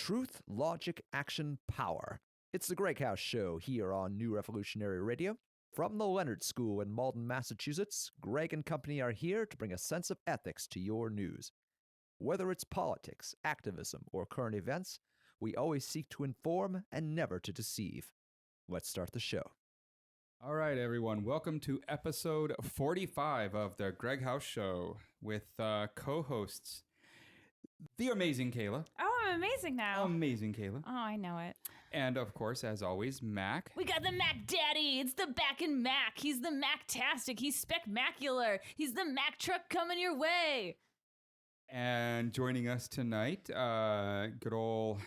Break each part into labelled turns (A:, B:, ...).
A: Truth, logic, action, power. It's the GreggHoush Show here on New Revolutionary Radio. From the Leonard School in Malden, Massachusetts, Gregg and company are here to bring a sense of ethics to your news. Whether it's politics, activism, or current events, we always seek to inform and never to deceive. Let's start the show.
B: All right, everyone. Welcome to episode 45 of the GreggHoush Show with co-hosts, the amazing Kayla.
C: Oh, I'm amazing now.
B: Amazing Kayla.
C: Oh, I know it.
B: And, of course, as always, Mac.
C: We got the Mac Daddy. It's the back and Mac. He's the Mac-tastic. He's spectacular. He's the Mac truck coming your way.
B: And joining us tonight, good old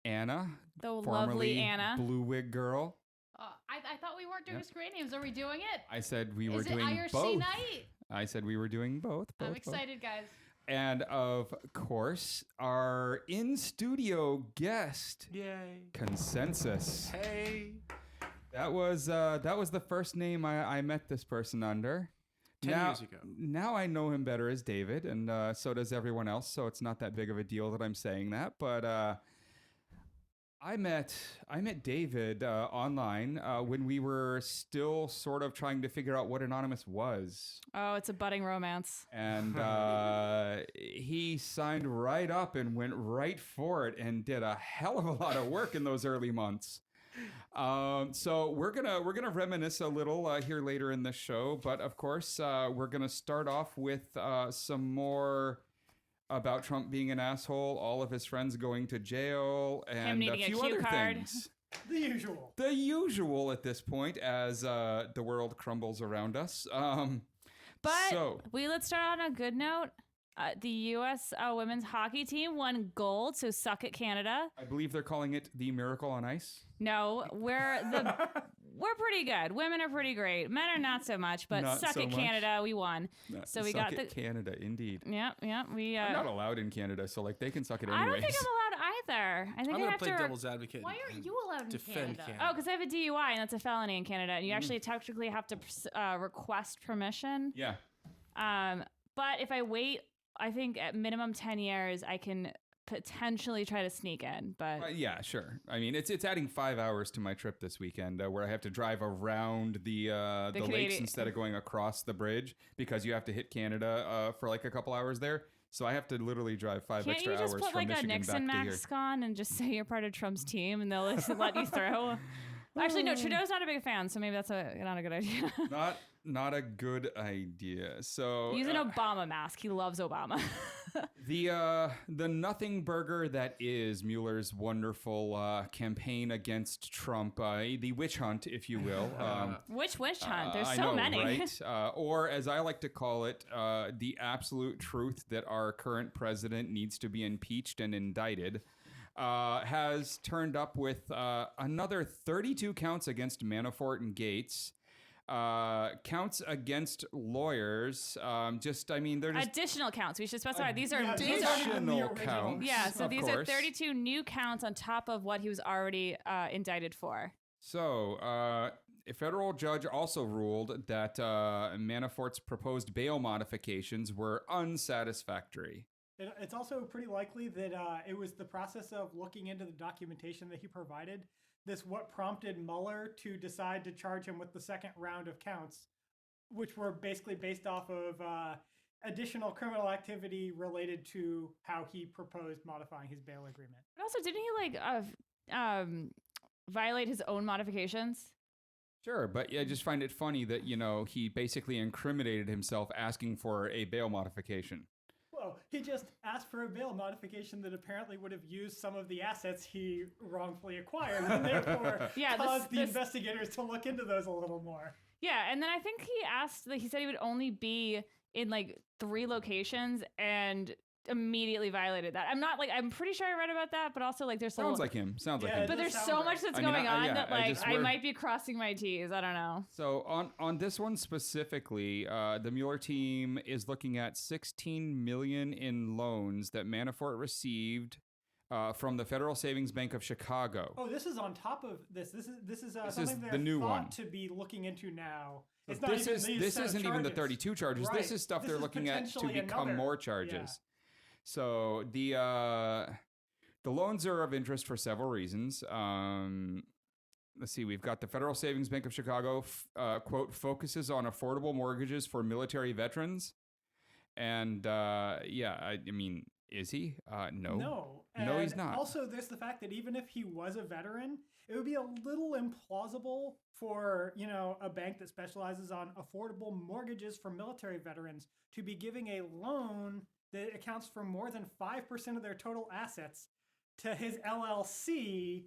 B: Anna.
C: The lovely Anna.
B: Blue Wig Girl.
D: I thought we weren't doing screen names. Are we doing it?
B: I said we were
D: Is it
B: doing
D: IRC
B: both.
D: night?
B: I said we were doing both.
D: I'm excited, guys.
B: And of course, our in-studio guest,
E: Yay!
B: Consensus.
E: Hey!
B: That was the first name I met this person under.
E: 10 years ago.
B: Now I know him better as David, and so does everyone else. So it's not that big of a deal that I'm saying that. But I met David online when we were still sort of trying to figure out what Anonymous was.
C: Oh, it's a budding romance.
B: And he signed right up and went right for it and did a hell of a lot of work in those early months. So we're gonna reminisce a little here later in the show, but of course we're gonna start off with some more about Trump being an asshole, all of his friends going to jail, and a few other things. The usual at this point as the world crumbles around us.
C: Let's start on a good note. The U.S. Women's hockey team won gold, so suck it, Canada.
B: I believe they're calling it the Miracle on Ice.
C: No, we're pretty good. Women are pretty great. Men are not so much, but
B: Not
C: suck
B: so
C: it,
B: much.
C: Canada. We won. So we got the
B: Canada, indeed.
C: Yeah. We.
B: I'm not allowed in Canada, so like they can suck it
C: I
B: anyways.
C: don't think I'm allowed either. I think
E: I'm
C: I
E: going to
C: have
E: play
C: to.
E: devil's advocate.
D: Why aren't you allowed in
E: defend
D: Canada?
C: Oh, because I have a DUI and that's a felony in Canada, and you actually technically have to request permission.
B: Yeah.
C: But if I wait, I think at minimum 10 years, I can potentially try to sneak in. But
B: Yeah, sure. I mean, it's adding 5 hours to my trip this weekend, where I have to drive around the lakes instead of going across the bridge because you have to hit Canada for like a couple hours there. So I have to literally drive 5
C: can't
B: extra
C: you
B: hours
C: just put
B: from
C: like a
B: Michigan
C: Nixon
B: back to here.
C: mask on and just say you're part of Trump's team and they'll let you through? Actually, no, Trudeau's not a big fan, so maybe that's not a good idea.
B: Not a good idea. So
C: Use an Obama mask. He loves Obama.
B: The nothing burger that is Mueller's wonderful campaign against Trump, the witch hunt, if you will.
C: Which witch hunt? There's
B: I
C: so
B: know,
C: many.
B: Right? Or as I like to call it, the absolute truth that our current president needs to be impeached and indicted. Has turned up with another 32 counts against Manafort and Gates. Counts against lawyers. They're just
C: Additional counts. We should specify. These are
B: additional counts.
C: Yeah, so these are
B: course.
C: 32 new counts on top of what he was already indicted for.
B: So, a federal judge also ruled that Manafort's proposed bail modifications were unsatisfactory.
F: It's also pretty likely that it was the process of looking into the documentation that he provided. What prompted Mueller to decide to charge him with the second round of counts, which were basically based off of additional criminal activity related to how he proposed modifying his bail agreement.
C: But also, didn't he violate his own modifications?
B: Sure, but I just find it funny that, he basically incriminated himself asking for a bail modification.
F: Well, he just asked for a bail modification that apparently would have used some of the assets he wrongfully acquired, and therefore caused the investigators to look into those a little more.
C: Yeah, and then I think he said he would only be in like 3 locations and immediately violated that. I'm pretty sure I read about that, but also like there's
B: sounds like him.
C: But there's so much that's going on that I might be crossing my T's. I don't know.
B: So on this one specifically, the Mueller team is looking at $16 million in loans that Manafort received from the Federal Savings Bank of Chicago.
F: Oh, this is on top of this. This is something they're
B: the new one
F: to be looking into now. It's
B: this
F: not
B: isn't even the 32 charges.
F: Right.
B: This is stuff they're looking at to become more charges.
F: Yeah.
B: So the loans loans are of interest for several reasons. Let's see, we've got the Federal Savings Bank of Chicago, quote, focuses on affordable mortgages for military veterans. And I mean, is he? No. No, he's
F: And
B: not.
F: Also, there's the fact that even if he was a veteran, it would be a little implausible for, a bank that specializes on affordable mortgages for military veterans to be giving a loan that accounts for more than 5% of their total assets to his LLC,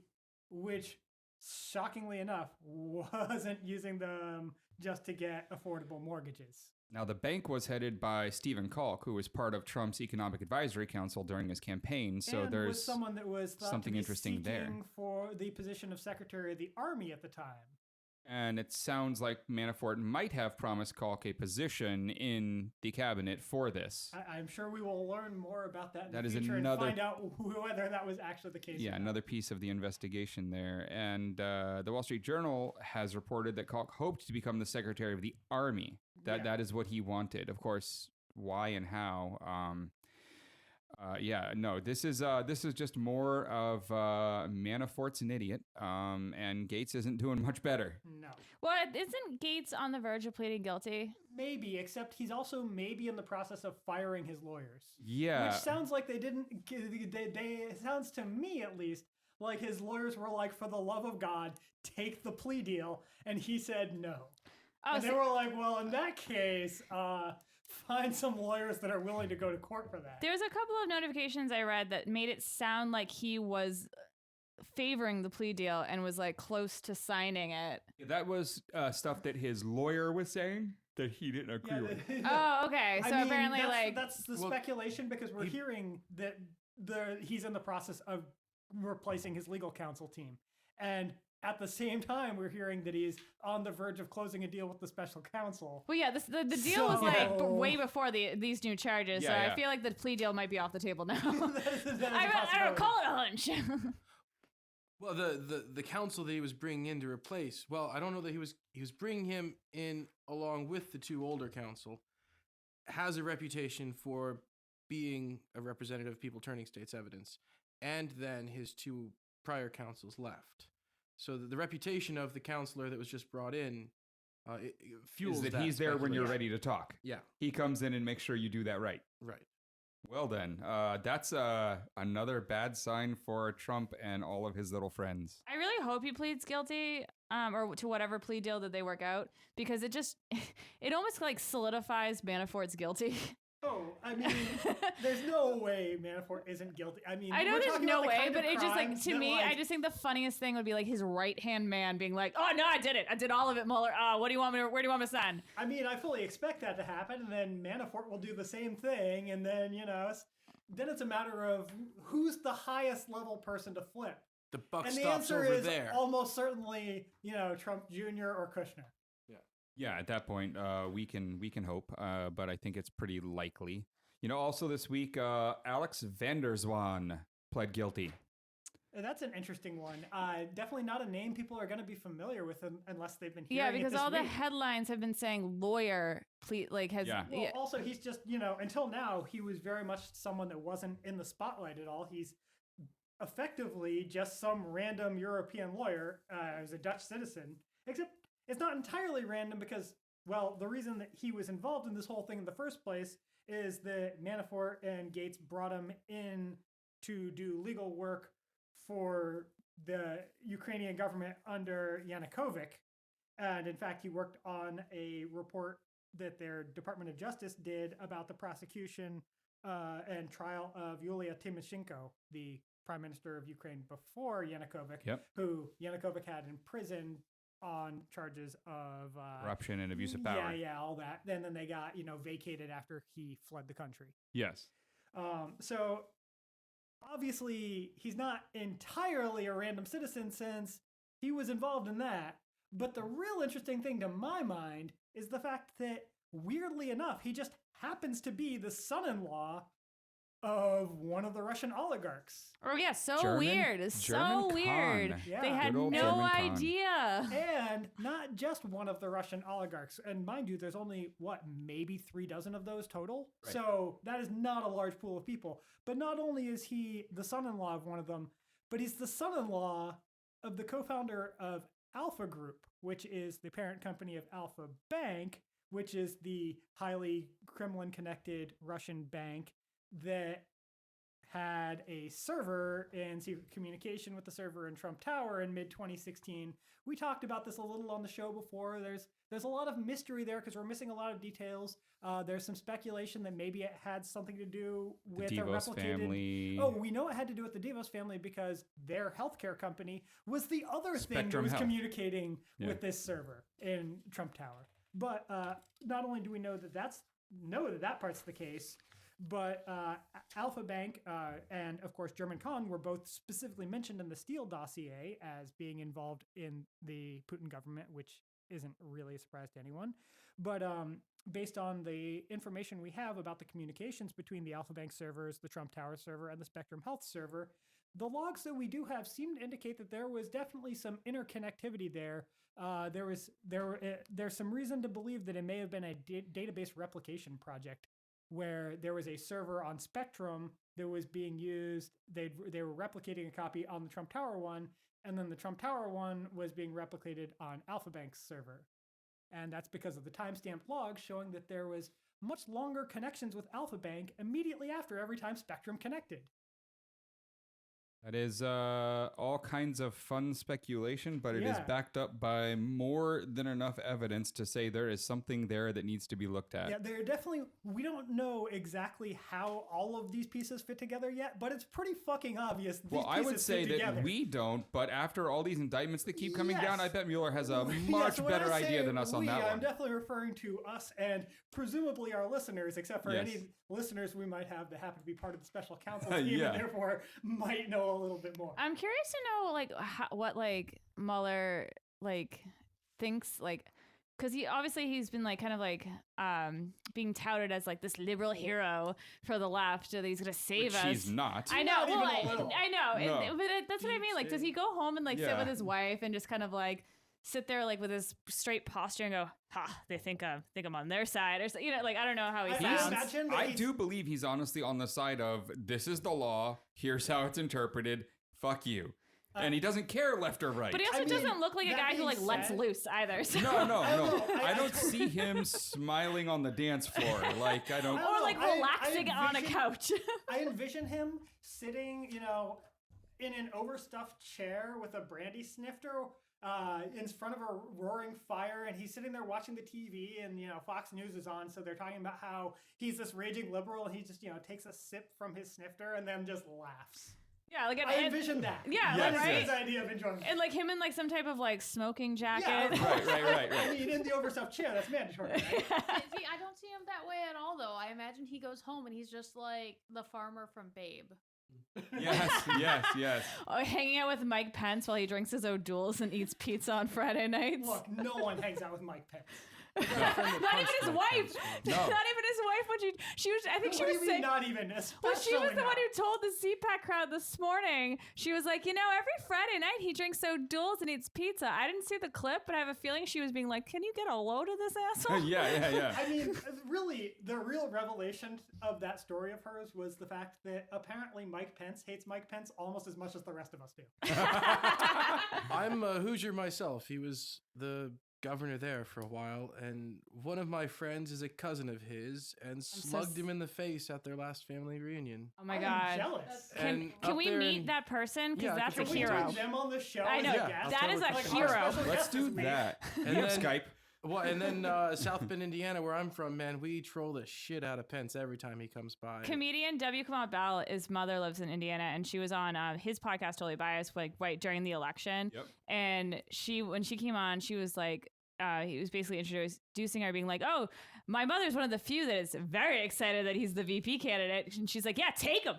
F: which, shockingly enough, wasn't using them just to get affordable mortgages.
B: Now, the bank was headed by Stephen Kalk, who was part of Trump's Economic Advisory Council during his campaign. So
F: and
B: there's
F: was someone that was thought
B: something
F: to be
B: interesting there.
F: seeking for the position of Secretary of the Army at the time.
B: And it sounds like Manafort might have promised Kalk a position in the cabinet for this.
F: I'm sure we will learn more about that in
B: That
F: the
B: is
F: future
B: another-
F: and find out whether that was actually the case.
B: Yeah,
F: or not.
B: another piece of the investigation there. And the Wall Street Journal has reported that Kalk hoped to become the Secretary of the Army. That is what he wanted. Of course, why and how? This is just more of Manafort's an idiot, and Gates isn't doing much better.
F: No.
C: Well, isn't Gates on the verge of pleading guilty?
F: Maybe, except he's also maybe in the process of firing his lawyers.
B: Yeah.
F: Which sounds like they didn't. It sounds to me, at least, like his lawyers were like, for the love of God, take the plea deal. And he said no.
C: Oh,
F: And they were like, well, in that case, find some lawyers that are willing to go to court for that.
C: There's a couple of notifications I read that made it sound like he was favoring the plea deal and was like close to signing it.
B: That was stuff that his lawyer was saying that he didn't agree with.
C: Oh, okay. So apparently,
F: that's the speculation, because we're hearing that he's in the process of replacing his legal counsel team, and at the same time, we're hearing that he's on the verge of closing a deal with the special counsel.
C: well, yeah, the deal was like way before these new charges.
B: Yeah,
C: so
B: yeah.
C: I feel like the plea deal might be off the table now.
F: That is a
C: I don't
F: possibility.
C: call it a hunch.
G: Well, the counsel that he was bringing in to replace. Well, I don't know that he was bringing him in along with the two older counsel. Has a reputation for being a representative of people turning state's evidence, and then his two prior counsels left. So the reputation of the counselor that was just brought in it fuels
B: Is that he's there when you're
C: Yeah.
B: ready to talk.
C: Yeah.
B: He comes in and makes sure you do that right.
C: Right.
B: Well then, that's another bad sign for Trump and all of his little friends.
C: I really hope he pleads guilty, or to whatever plea deal that they work out, because it almost like solidifies Manafort's guilty.
F: Oh, I mean, there's no way Manafort isn't guilty. I mean,
C: I know
F: we're
C: there's
F: talking
C: no
F: about the
C: way,
F: kind
C: but
F: of
C: it just like
F: crimes
C: to
F: that,
C: me, I just think the funniest thing would be like his right hand man being like, "Oh no, I did it. I did all of it, Mueller. What do you want me? Where do you want me to sign?"
F: I mean, I fully expect that to happen, and then Manafort will do the same thing, and then then it's a matter of who's the highest level person to flip.
C: The buck
F: And the
C: stops
F: answer
C: over
F: is
C: there.
F: almost certainly, Trump Jr. or Kushner.
B: Yeah, at that point, we can hope, but I think it's pretty likely. Also this week, Alex Vanderswan pled guilty.
F: That's an interesting one. Definitely not a name people are going to be familiar with unless they've been hearing
C: Yeah,
F: it
C: because
F: this
C: all the
F: week.
C: headlines have been saying lawyer has.
B: Yeah.
F: Well, also, he's just, until now, he was very much someone that wasn't in the spotlight at all. He's effectively just some random European lawyer as a Dutch citizen, except it's not entirely random because, well, the reason that he was involved in this whole thing in the first place is that Manafort and Gates brought him in to do legal work for the Ukrainian government under Yanukovych. And in fact, he worked on a report that their Department of Justice did about the prosecution and trial of Yulia Tymoshenko, the prime minister of Ukraine before Yanukovych, who Yanukovych had imprisoned on charges of
B: Corruption and abuse of power.
F: Yeah, all that. And then they got, vacated after he fled the country.
B: Yes.
F: So obviously he's not entirely a random citizen since he was involved in that. But the real interesting thing to my mind is the fact that, weirdly enough, he just happens to be the son-in-law of one of the Russian oligarchs.
C: Oh yeah, so
B: German-
C: weird. So
B: German
C: weird.
B: con.
F: Yeah.
C: They had
B: Good old
C: no
B: German con.
C: idea.
F: And not just one of the Russian oligarchs. And mind you, there's only, maybe 36 of those total?
A: Right.
F: So that is not a large pool of people. But not only is he the son-in-law of one of them, but he's the son-in-law of the co-founder of Alpha Group, which is the parent company of Alpha Bank, which is the highly Kremlin-connected Russian bank that had a server in secret communication with the server in Trump Tower in mid-2016. We talked about this a little on the show before. There's a lot of mystery there because we're missing a lot of details. There's some speculation that maybe it had something to do with
B: The
F: a
B: DeVos
F: replicated...
B: family.
F: Oh, we know it had to do with the DeVos family because their healthcare company was the other thing that
B: Spectrum
F: was
B: Health.
F: communicating
B: Yeah.
F: with this server in Trump Tower. But not only do we know that that part's the case, but Alpha Bank and, of course, German Con were both specifically mentioned in the Steele dossier as being involved in the Putin government, which isn't really a surprise to anyone. But based on the information we have about the communications between the Alpha Bank servers, the Trump Tower server, and the Spectrum Health server, the logs that we do have seem to indicate that there was definitely some interconnectivity there. There's some reason to believe that it may have been a database replication project where there was a server on Spectrum that was being used. They were replicating a copy on the Trump Tower one, and then the Trump Tower one was being replicated on Alpha Bank's server. And that's because of the timestamped logs showing that there was much longer connections with Alpha Bank immediately after every time Spectrum connected.
B: That is all kinds of fun speculation, but it is
F: Yeah.
B: backed up by more than enough evidence to say there is something there that needs to be looked at.
F: Yeah, they're definitely, we don't know exactly how all of these pieces fit together yet, but it's pretty fucking obvious these
B: Well, I would
F: pieces
B: say
F: fit
B: that
F: together.
B: we don't, but after all these indictments that keep coming down,
F: Yes.
B: I bet Mueller has a
F: Yes,
B: much
F: when
B: better
F: I say
B: idea than us on that
F: I'm
B: one.
F: definitely referring to us and presumably our listeners, except for
B: Yes.
F: any listeners we might have that happen to be part of the special counsel team
B: Yeah.
F: and therefore might know a little bit more.
C: I'm curious to know what Mueller thinks because he's been being touted as this liberal hero for the left that he's gonna save
B: Which
C: us.
B: he's not.
C: I know.
F: Not even
C: Well,
F: a little.
C: I know.
B: No.
C: But that's what I mean. Does he go home and sit
B: Yeah.
C: with his wife and just kind of sit there with his straight posture and go, "Ha, they think I'm on their side," or so, I don't know how he
F: I
C: sounds.
F: imagine that
B: I
F: he's-
B: do believe he's honestly on the side of this is the law, here's how it's interpreted, fuck you. And he doesn't care left or right.
C: But he also
F: I mean,
C: doesn't look like a
F: that
C: guy who
F: being
C: lets
F: said-
C: loose either. So.
B: No.
F: I-
B: I don't see him smiling on the dance floor. I don't.
F: I
C: Or
F: don't know.
C: relaxing on a
F: envision-
C: couch.
F: I envision him sitting, in an overstuffed chair with a brandy snifter in front of a roaring fire, and he's sitting there watching the TV, and Fox News is on, so they're talking about how he's this raging liberal, and he just takes a sip from his snifter and then just laughs.
C: Yeah,
F: I envision that.
C: Yeah,
B: Yes,
F: That's
C: right.
F: his idea of enjoyment.
C: And him in some type of smoking jacket.
F: Yeah,
B: Right.
F: I mean, in the overstuffed chair, that's mandatory. Right?
D: See, I don't see him that way at all, though. I imagine he goes home and he's just like the farmer from Babe.
B: Yes.
C: Oh, hanging out with Mike Pence while he drinks his O'Doul's and eats pizza on Friday nights.
F: Look, no one hangs out with Mike Pence.
C: Not even his wife.
B: No.
C: Not even his wife. When she was, I think she
F: What do
C: was
F: you mean,
C: saying.
F: not even?
C: Well, she was the
F: Especially
C: one
F: not.
C: who told the CPAC crowd this morning. She was like, every Friday night he drinks O'Doul's and eats pizza. I didn't see the clip, but I have a feeling she was being like, "Can you get a load of this asshole?"
B: Yeah.
F: I mean, really, the real revelation of that story of hers was the fact that apparently Mike Pence hates Mike Pence almost as much as the rest of us do.
E: I'm a Hoosier myself. He was the governor there for a while, and one of my friends is a cousin of his and slugged him in the face at their last family reunion.
C: Oh my
F: I'm
C: God.
F: jealous.
C: Can
E: up
C: we
E: there
C: meet
E: in-
C: that person? Because
E: Yeah,
C: that's a
E: can
F: Can we
C: hero.
F: do them on the show?
C: I know.
F: as
E: Yeah,
F: guests?
C: That is a
F: Like our
C: hero.
F: special
B: Let's
F: guest
B: do
F: this week.
B: that.
E: And
B: We have
E: then-
B: Skype.
E: Well, and then South Bend, Indiana, where I'm from, man, we troll the shit out of Pence every time he comes by.
C: Comedian W. Kamau Bell, his mother lives in Indiana, and she was on his podcast, Totally Biased, right during the election.
B: Yep.
C: And when she came on, she was like, he was basically introducing her, being like, "Oh, my mother's one of the few that is very excited that he's the VP candidate." And she's like, "Yeah, take him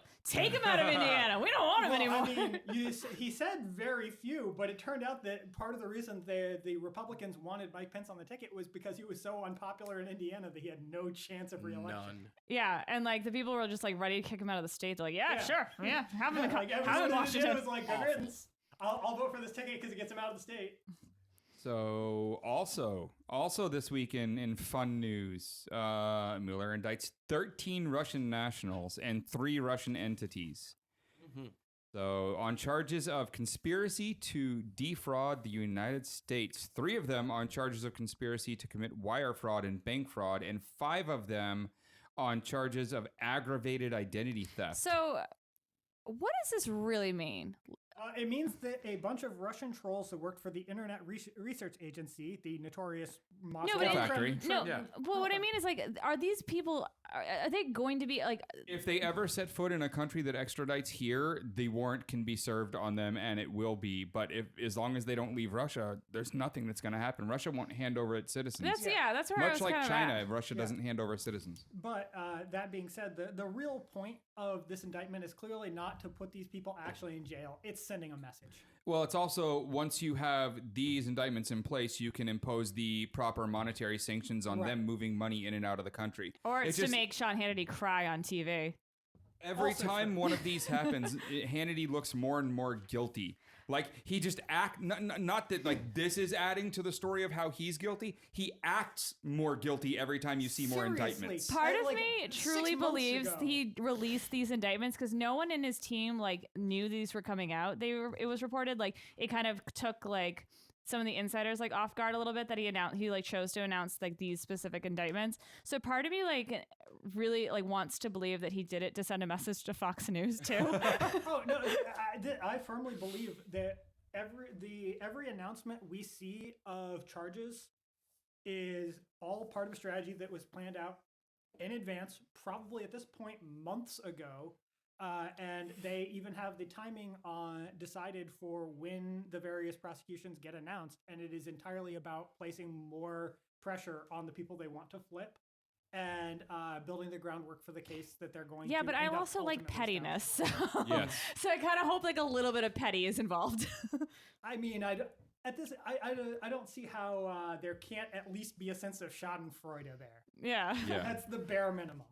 C: out of Indiana. We don't want him
F: Well,
C: anymore." know.
F: I mean, he said very few, but it turned out that part of the reason the Republicans wanted Mike Pence on the ticket was because he was so unpopular in Indiana that he had no chance of reelection.
E: None.
C: Yeah, and like the people were just like ready to kick him out of the state. They're like, yeah,
F: Yeah.
C: sure, yeah, have him in,
F: Like
C: have him in
F: everyone in
C: Washington.
F: was like, "Good riddance. I'll vote for this ticket because it gets him out of the state."
B: So also this week in fun news, Mueller indicts 13 Russian nationals and 3 Russian entities.
E: Mm-hmm.
B: So on charges of conspiracy to defraud the United States, 3 of them on charges of conspiracy to commit wire fraud and bank fraud, and 5 of them on charges of aggravated identity theft.
C: So, what does this really mean?
F: It means that a bunch of Russian trolls that worked for the Internet Research Agency, the notorious Moscow
C: but
B: Factory.
C: No,
E: Yeah.
C: well, what I mean is like, are these people? Are they going to be like?
B: If they ever set foot in a country that extradites here, the warrant can be served on them, and it will be. But as long as they don't leave Russia, there's nothing that's going to happen. Russia won't hand over its citizens.
C: That's where I
B: Much
C: was
B: like
C: kind of
B: China,
C: at.
B: Russia doesn't hand over citizens.
F: But that being said, the real point of this indictment is clearly not to put these people actually in jail. It's sending a message.
B: Well, it's also, once you have these indictments in place, you can impose the proper monetary sanctions on them moving money in and out of the country.
C: Or it's to make Sean Hannity cry on TV.
B: Every
F: Also
B: time
F: true.
B: one of these happens, Hannity looks more and more guilty. Like, he just not that, like, this is adding to the story of how he's guilty. He acts more guilty every time you see more
F: Seriously.
B: indictments.
C: Part of
F: Like,
C: me
F: 6
C: truly
F: months
C: believes
F: ago.
C: he released these indictments because no one in his team like knew these were coming out. It was reported like it kind of took like some of the insiders like off guard a little bit that he like chose to announce like these specific indictments. So part of me like really like wants to believe that he did it to send a message to Fox News too.
F: Oh no, I firmly believe that every announcement we see of charges is all part of a strategy that was planned out in advance, probably at this point months ago, and they even have the timing decided for when the various prosecutions get announced, and it is entirely about placing more pressure on the people they want to flip and building the groundwork for the case that they're going to.
C: Yeah, but I
F: end up
C: also like
F: ultimately
C: pettiness. So.
B: Yes.
C: So I kind of hope like a little bit of petty is involved.
F: I mean, I don't see how there can't at least be a sense of Schadenfreude there.
C: Yeah.
B: Yeah.
F: That's the bare minimum.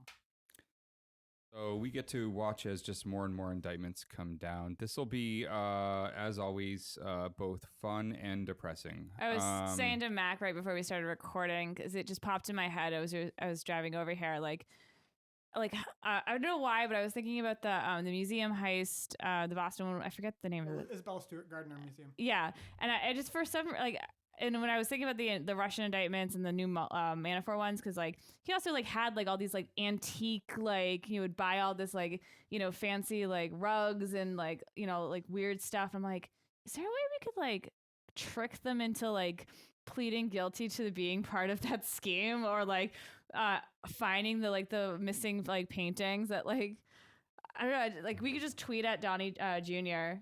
B: So we get to watch as just more and more indictments come down. This will be, as always, both fun and depressing.
C: I was saying to Mac right before we started recording because it just popped in my head. I was driving over here, like I don't know why, but I was thinking about the museum heist, the Boston one. I forget the name of it.
F: Isabella Stewart Gardner Museum.
C: Yeah, and I just for some like. And when I was thinking about the Russian indictments and the new Manafort ones, because like he also like had like all these like antique like he would buy all this like fancy like rugs and like like weird stuff. I'm like, is there a way we could like trick them into like pleading guilty to being part of that scheme or like finding the missing like paintings that like I don't know, like we could just tweet at Donnie Jr.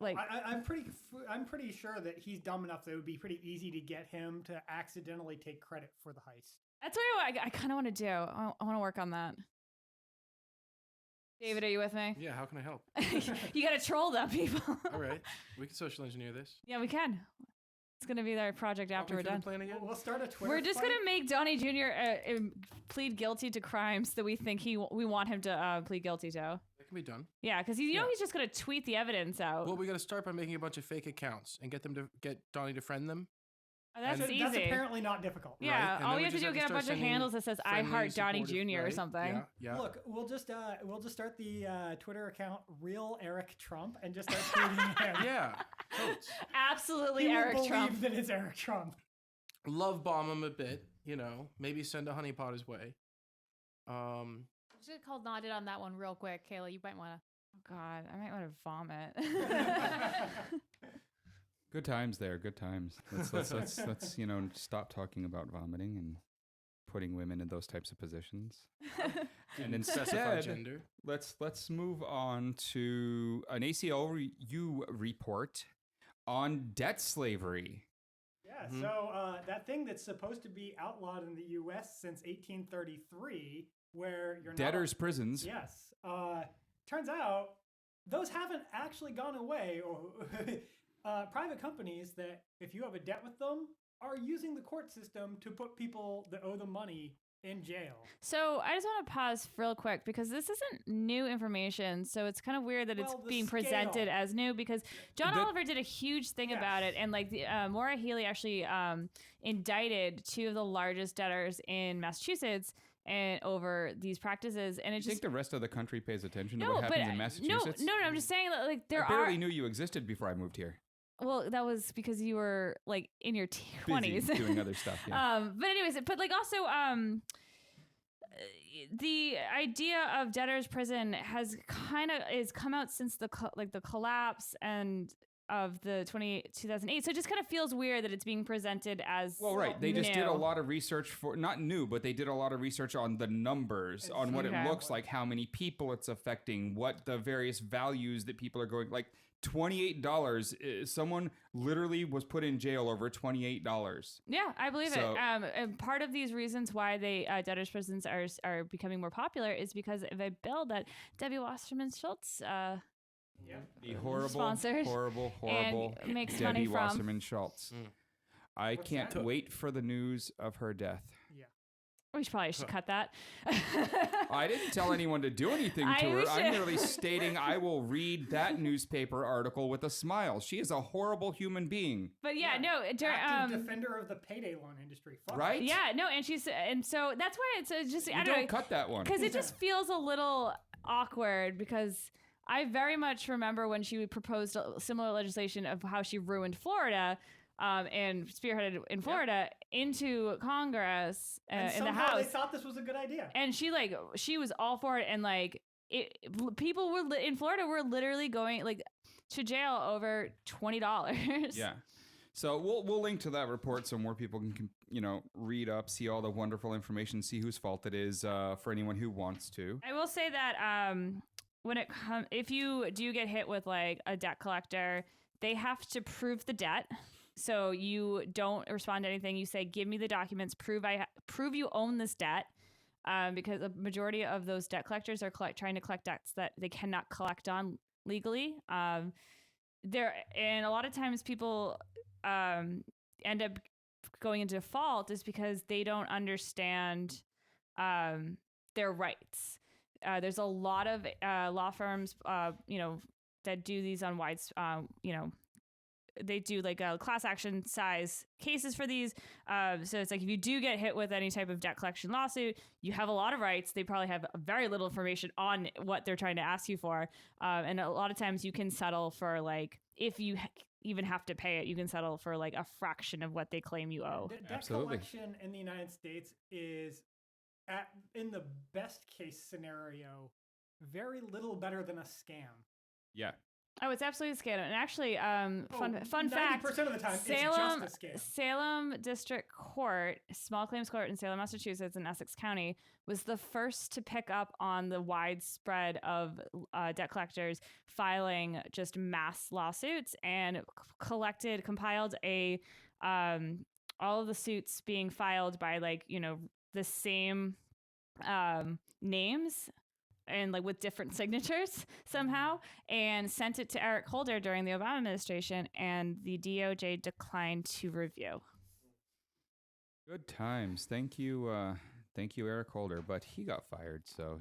C: Like
F: I'm pretty sure that he's dumb enough that it would be pretty easy to get him to accidentally take credit for the heist.
C: that's what I kind of want to do. I want to work on that. David, are you with me?
E: Yeah, how can I help?
C: You got to troll them people.
E: All right, we can social engineer this.
C: Yeah, we can. It's gonna be our project after
E: Walk me
C: we're
E: through the
C: done.
E: plan again?
F: We'll start a Twitter.
C: We're just
F: fight.
C: gonna make Donnie Jr. Plead guilty to crimes that we think we want him to plead guilty to.
E: That can be done.
C: Yeah, because he's just gonna tweet the evidence out.
E: Well, we got to start by making a bunch of fake accounts and get Donnie to friend them.
C: Oh, that's
F: That's
C: easy.
F: apparently not difficult.
C: Yeah,
E: right? And
C: all
E: then
C: we
E: we
C: have to
E: just
C: do is
E: have
C: get
E: to
C: a bunch
E: start
C: of handles that says "I
E: friendly,
C: heart Donnie
E: supportive,
C: Jr." or
E: right?
C: something.
E: Yeah.
F: Look, we'll just start the Twitter account Real Eric Trump and just start tweeting him.
E: Yeah. Totes.
C: Absolutely,
F: He will
C: Eric
F: believe
C: Trump.
F: that it's Eric Trump.
E: Love bomb him a bit, maybe send a honeypot his way.
D: Just called nodded on that one real quick, Kayla. You might want to.
C: Oh God, I might want to vomit.
B: Good times there. Good times. Let's stop talking about vomiting and putting women in those types of positions. And
E: Specify
B: instead,
E: gender.
B: let's move on to an ACLU report on debt slavery.
F: Yeah,
E: Mhm.
F: so that thing that's supposed to be outlawed in the U.S. since 1833, where you're
B: Debtors'
F: not,
B: prisons.
F: yes, turns out those haven't actually gone away. Or private companies that, if you have a debt with them, are using the court system to put people that owe them money in jail.
C: So I just want to pause real quick because this isn't new information. So it's kind of weird that it's
F: Well, the
C: being presented
F: scale.
C: as new because John Oliver did a huge thing
F: Yes.
C: about it. And like the Maura Healey actually indicted 2 of the largest debtors in Massachusetts and over these practices. And it
B: I
C: just
B: think the rest of the country pays attention to
C: no,
B: what
C: but
B: happens in Massachusetts.
C: no, I'm just saying that like there
B: I barely
C: are.
B: knew you existed before I moved here.
C: Well, that was because you were like in your
B: Busy
C: 20s
B: doing other stuff. Yeah.
C: But anyways, but like also the idea of debtor's prison has kind of is come out since the the collapse and of the 2008. So it just kind of feels weird that it's being presented as
B: Well, right. They just did a
C: new.
B: lot of research for, not new, but they did a lot of research on the numbers, on what
C: Okay.
B: it looks like, how many people it's affecting, what the various values that people are going, like $28. Someone literally was put in jail over $28.
C: Yeah, I believe
B: So-
C: it. And part of these reasons why they debtors prisons are becoming more popular is because of a bill that Debbie Wasserman Schultz
B: The horrible,
C: Sponsored
B: horrible,
C: and
B: horrible
C: makes
B: Debbie
C: money from.
B: Wasserman Schultz. I
F: What's
B: can't
F: that?
B: wait for the news of her death.
C: We probably should cut that.
B: I didn't tell anyone to do anything to
C: I
B: her.
C: wish
B: I'm
C: it-
B: merely stating I will read that newspaper article with a smile. She is a horrible human being.
C: But yeah, no,
F: Active defender of the payday loan industry. Fuck.
B: Right?
C: yeah, no, and so that's why it's just
B: You
C: I don't
B: don't
C: know,
B: cut that one.
C: because it just feels a little awkward because I very much remember when she proposed a similar legislation of how she ruined Florida and spearheaded in Florida into Congress
F: And
C: in the
F: somehow
C: House.
F: they thought this was a good idea.
C: And she was all for it. And like people were in Florida were literally going like to jail over $20.
B: Yeah. So we'll link to that report so more people can read up, see all the wonderful information, see whose fault it is for anyone who wants to.
C: I will say that when it comes, if you do get hit with like a debt collector, they have to prove the debt. So you don't respond to anything. You say, "Give me the documents. Prove you own this debt." Because a majority of those debt collectors are trying to collect debts that they cannot collect on legally. And a lot of times people end up going into default is because they don't understand their rights. There's a lot of law firms, that do these on they do like a class action size cases for these. So it's like if you do get hit with any type of debt collection lawsuit, you have a lot of rights. They probably have very little information on what they're trying to ask you for. And a lot of times you can settle for like, if you even have to pay it, you can settle for like a fraction of what they claim you owe.
F: Debt
B: Absolutely.
F: collection in the United States is, in the best case scenario, very little better than a scam.
B: Yeah.
C: Oh, it's absolutely a scam. And actually, fun fact,
F: 90% of the time,
C: Salem,
F: it's just a scam.
C: Salem District Court, Small Claims Court in Salem, Massachusetts, in Essex County, was the first to pick up on the widespread of debt collectors filing just mass lawsuits and compiled all of the suits being filed by the same names and like with different signatures somehow, and sent it to Eric Holder during the Obama administration, and the DOJ declined to review.
B: Good times. Thank you, Eric Holder. But he got fired, so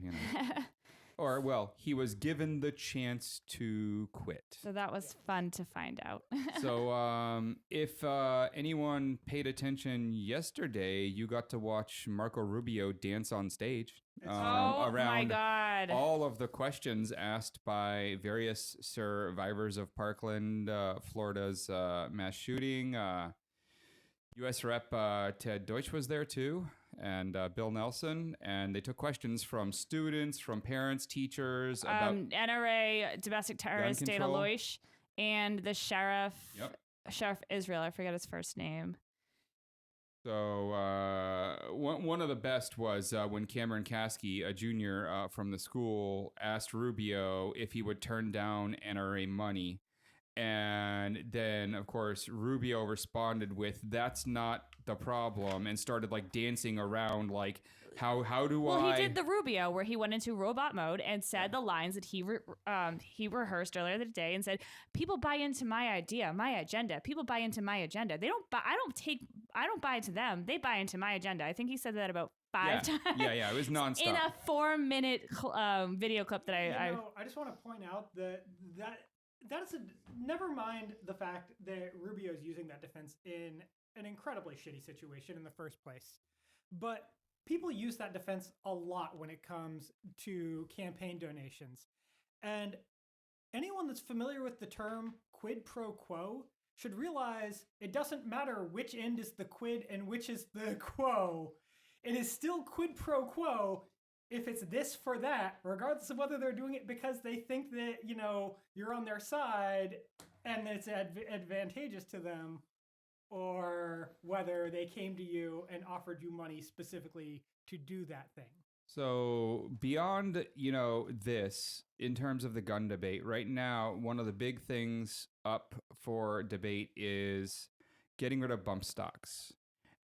B: or well, he was given the chance to quit.
C: So that was fun to find out.
B: So if anyone paid attention yesterday, you got to watch Marco Rubio dance on stage
C: oh my
B: around
C: God.
B: all of the questions asked by various survivors of Parkland, Florida's mass shooting. U.S. Rep Ted Deutsch was there too, and Bill Nelson, and they took questions from students, from parents, teachers about
C: NRA domestic terrorist Dana
B: control.
C: Loesch, and the sheriff,
B: Yep.
C: Sheriff Israel. I forget his first name.
B: So one of the best was when Cameron Caskey, a junior from the school, asked Rubio if he would turn down NRA money. And then, of course, Rubio responded with, "That's not the problem," and started like dancing around like, how do I?
C: Well, he did the Rubio where he went into robot mode and said the lines that he rehearsed earlier that day and said, "People buy into my idea, my agenda. People buy into my agenda. They don't buy. I don't buy into them. They buy into my agenda." I think he said that about 5 times.
B: Yeah, it was nonstop.
C: In a 4-minute video clip that
F: I just want to point out that is never mind the fact that Rubio is using that defense in an incredibly shitty situation in the first place. But people use that defense a lot when it comes to campaign donations. And anyone that's familiar with the term quid pro quo should realize it doesn't matter which end is the quid and which is the quo. It is still quid pro quo if it's this for that, regardless of whether they're doing it because they think that, you're on their side and it's advantageous to them, or whether they came to you and offered you money specifically to do that thing.
B: So beyond, this, in terms of the gun debate, right now, one of the big things up for debate is getting rid of bump stocks.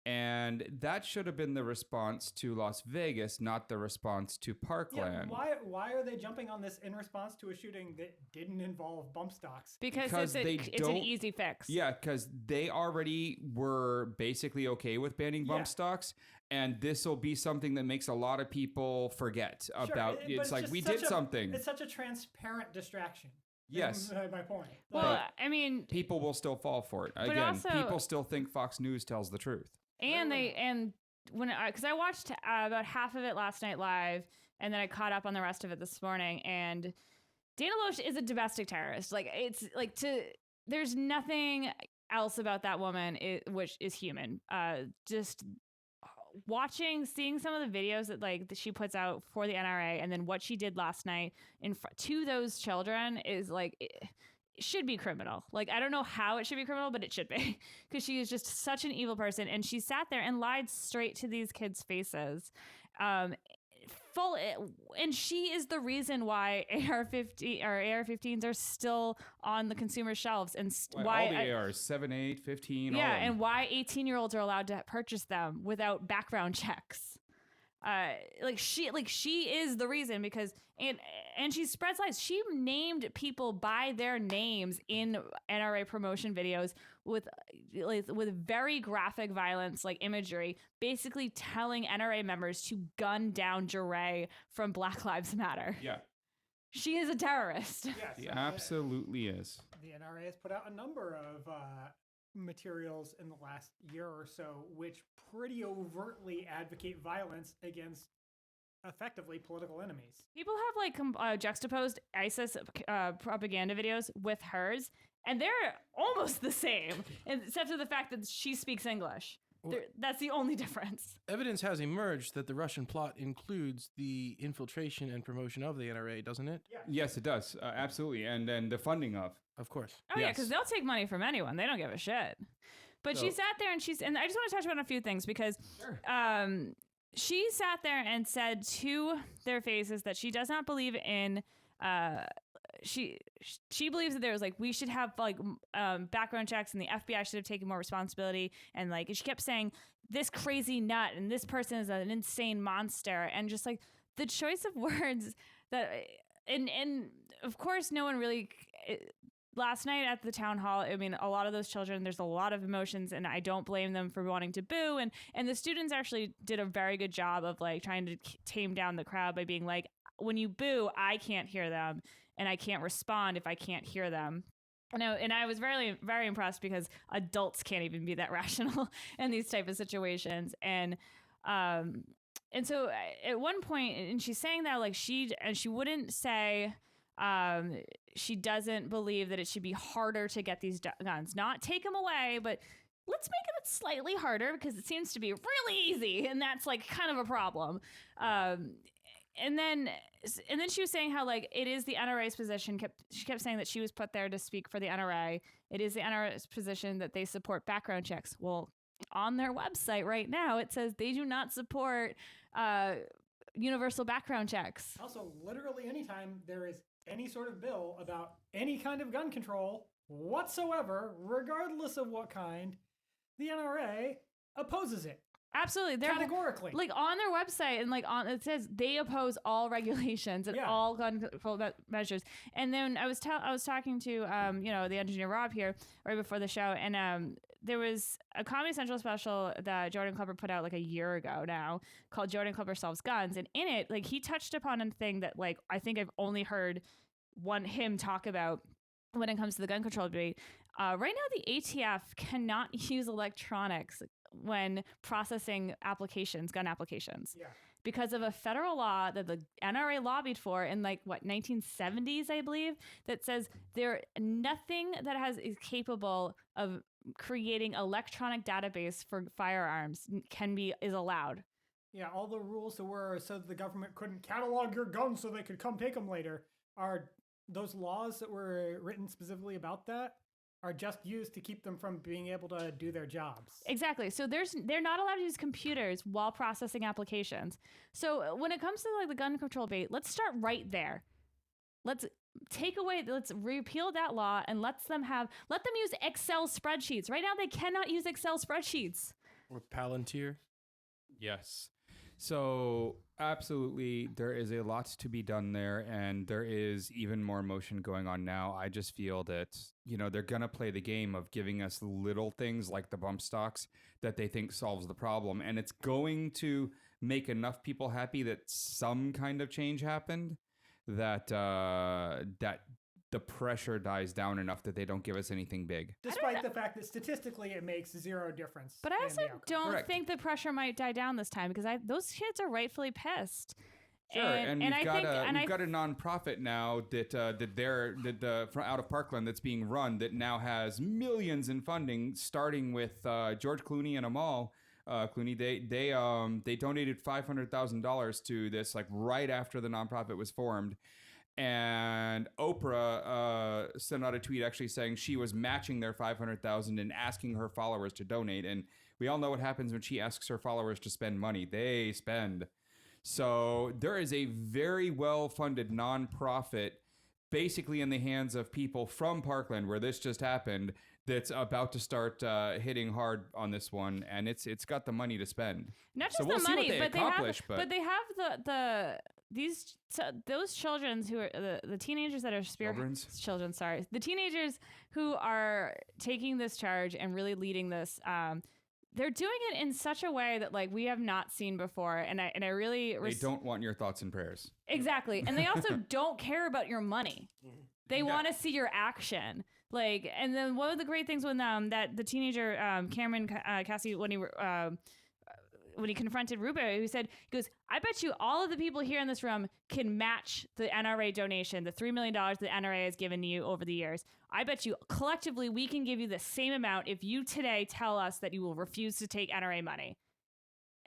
B: And that should have been the response to Las Vegas, not the response to Parkland.
F: Yeah, why are they jumping on this in response to a shooting that didn't involve bump stocks?
C: Because it's an easy fix.
B: Yeah, because they already were basically okay with banning bump stocks, and this will be something that makes a lot of people forget about. It's like, we did something.
F: It's such a transparent distraction.
B: Yes.
F: My point.
C: Well, I mean,
B: people will still fall for it. Again,
C: also,
B: people still think Fox News tells the truth.
C: And because I watched about half of it last night live, and then I caught up on the rest of it this morning. And Dana Loesch is a domestic terrorist. Like, it's like there's nothing else about that woman which is human. Just seeing some of the videos that she puts out for the NRA, and then what she did last night to those children is like. It should be criminal. Like, I don't know how it should be criminal, but it should be, because she is just such an evil person. And she sat there and lied straight to these kids' faces. And she is the reason why AR-15s are still on the consumer shelves, and why
B: all the ARs, 7, 8, 15.
C: Yeah, and why 18-year-olds are allowed to purchase them without background checks. She is the reason, because and she spreads lies. She named people by their names in NRA promotion videos with very graphic violence, like imagery, basically telling NRA members to gun down Geoffroy from Black Lives Matter.
B: Yeah.
C: She is a terrorist.
F: Yes,
B: she absolutely is.
F: The NRA has put out a number of materials in the last year or so which pretty overtly advocate violence against effectively political enemies.
C: People have juxtaposed ISIS propaganda videos with hers, and they're almost the same, except for the fact that she speaks English. That's the only difference.
E: Evidence has emerged that the Russian plot includes the infiltration and promotion of the NRA, doesn't it?
F: Yeah.
B: Yes, it does. Absolutely. And then the funding of
E: course.
C: Oh, yeah, because they'll take money from anyone. They don't give a shit. But she sat there and I just want to touch on a few things, because she sat there and said to their faces that she does not believe in she believes that there's we should have background checks, and the FBI should have taken more responsibility, and she kept saying this crazy nut and this person is an insane monster, and just the choice of words that and of course no one really last night at the town hall, I mean, a lot of those children, there's a lot of emotions, and I don't blame them for wanting to boo. And the students actually did a very good job of trying to tame down the crowd by being when you boo, I can't hear them, and I can't respond if I can't hear them. And I was very, very impressed, because adults can't even be that rational in these type of situations. And so at one point, and she's saying that she wouldn't say she doesn't believe that it should be harder to get these guns, not take them away, but let's make it slightly harder, because it seems to be really easy, and that's kind of a problem. And then she was saying how it is the NRA's position. She kept saying that she was put there to speak for the NRA. It is the NRA's position that they support background checks. Well, on their website right now, it says they do not support universal background checks.
F: Also, literally anytime there is any sort of bill about any kind of gun control whatsoever, regardless of what kind, the NRA opposes it
C: Absolutely. They're
F: categorically.
C: like on their website and like on it says they oppose all regulations and
F: Yeah.
C: all gun control measures. And then I was talking to the engineer Rob here right before the show, and there was a Comedy Central special that Jordan Klepper put out like a year ago now called Jordan Klepper Solves Guns, and in it like he touched upon a thing that like I think I've only heard him talk about when it comes to the gun control debate. Right now, the ATF cannot use electronics when processing gun applications.
F: Yeah.
C: Because of a federal law that the NRA lobbied for in 1970s, I believe, that says nothing that is capable of creating electronic database for firearms is allowed.
F: Yeah, all the rules that were so that the government couldn't catalog your guns so they could come take them later are those laws that were written specifically about that are just used to keep them from being able to do their jobs.
C: Exactly. So they're not allowed to use computers while processing applications. So when it comes to the gun control debate, let's start right there. Let's repeal that law and let them use Excel spreadsheets. Right now they cannot use Excel spreadsheets.
E: Or Palantir.
B: Yes. So absolutely, there is a lot to be done there, and there is even more motion going on now. I just feel that, they're going to play the game of giving us little things like the bump stocks that they think solves the problem. And it's going to make enough people happy that some kind of change happened, that the pressure dies down enough that they don't give us anything big.
F: Despite the fact that statistically it makes zero difference.
C: But I
F: in
C: also
F: the outcome.
C: don't
B: Correct.
C: think the pressure might die down this time because those kids are rightfully pissed.
B: Sure, and we've got a nonprofit now that out of Parkland that's being run that now has millions in funding, starting with George Clooney and Amal Clooney. They donated $500,000 to this right after the nonprofit was formed. And Oprah sent out a tweet actually saying she was matching their $500,000 and asking her followers to donate. And we all know what happens when she asks her followers to spend money. They spend. So there is a very well-funded nonprofit basically in the hands of people from Parkland where this just happened that's about to start hitting hard on this one. And it's got the money to spend.
C: Not just
B: so we'll
C: the
B: see
C: money,
B: what they accomplish,
C: but they have those children who are the teenagers that are the teenagers who are taking this charge and really leading this. They're doing it in such a way that we have not seen before, and I really
B: they don't want your thoughts and prayers.
C: Exactly, and they also don't care about your money. They want to see your action. And then one of the great things when that the teenager Cameron Cassie when he confronted Rubio, he goes, I bet you all of the people here in this room can match the NRA donation, the $3 million the NRA has given you over the years. I bet you collectively we can give you the same amount if you today tell us that you will refuse to take NRA money.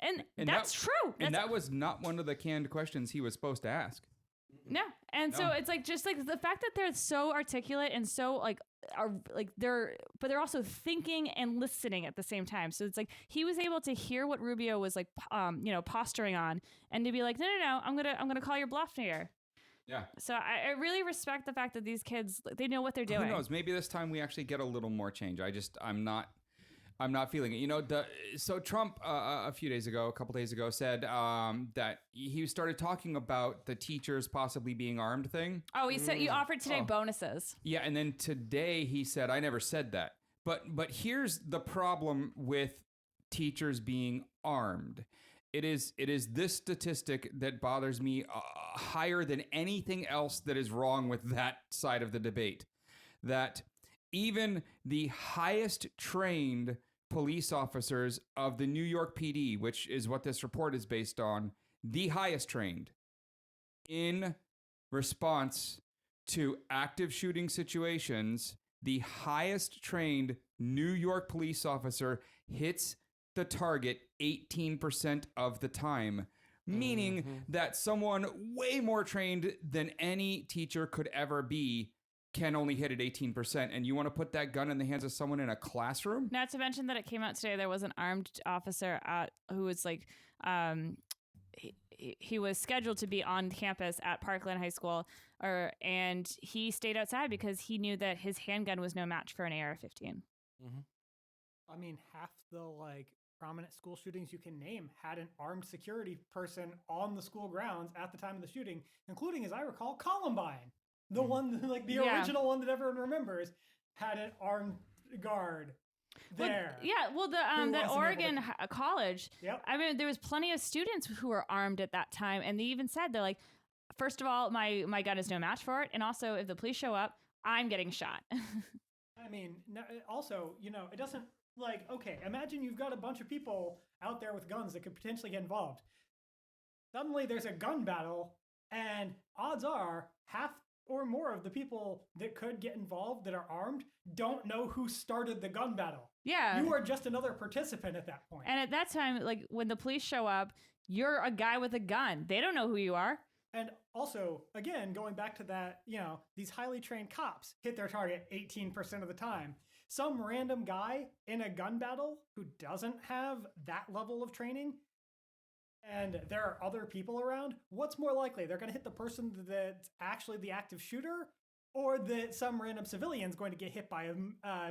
C: And that's true.
B: That was not one of the canned questions he was supposed to ask.
C: No. And so it's just the fact that they're so articulate and so but they're also thinking and listening at the same time. So it's he was able to hear what Rubio was posturing on and to be like, no, I'm going to call your bluff here.
B: Yeah. So
C: I really respect the fact that these kids, they know what they're doing.
B: Who knows? Maybe this time we actually get a little more change. I'm not feeling it. So Trump a couple days ago said that he started talking about the teachers possibly being armed thing.
C: Oh, he said you offered today bonuses.
B: Yeah, and then today he said, I never said that. But here's the problem with teachers being armed. It is this statistic that bothers me higher than anything else that is wrong with that side of the debate. That even the highest trained police officers of the New York PD, which is what this report is based on, the highest trained in response to active shooting situations, the highest trained New York police officer hits the target 18% of the time, meaning that someone way more trained than any teacher could ever be can only hit at 18%. And you want to put that gun in the hands of someone in a classroom?
C: Not to mention that it came out today there was an armed officer who was he was scheduled to be on campus at Parkland High School, and he stayed outside because he knew that his handgun was no match for an AR-15.
F: I mean, half the prominent school shootings you can name had an armed security person on the school grounds at the time of the shooting, including, as I recall, Columbine. The one, the original one that everyone remembers, had an armed guard there.
C: That Oregon college.
F: Yep.
C: I mean, there was plenty of students who were armed at that time, and they even said, they're like, first of all, my gun is no match for it, and also if the police show up, I'm getting shot.
F: I mean, also, it doesn't okay, imagine you've got a bunch of people out there with guns that could potentially get involved. Suddenly there's a gun battle, and odds are half or more of the people that could get involved that are armed don't know who started the gun battle.
C: Yeah.
F: You are just another participant at that point.
C: And at that time, when the police show up, you're a guy with a gun. They don't know who you are.
F: And also, again, going back to that, these highly trained cops hit their target 18% of the time. Some random guy in a gun battle who doesn't have that level of training, and there are other people around, what's more likely? They're going to hit the person that's actually the active shooter, or that some random civilian's going to get hit by a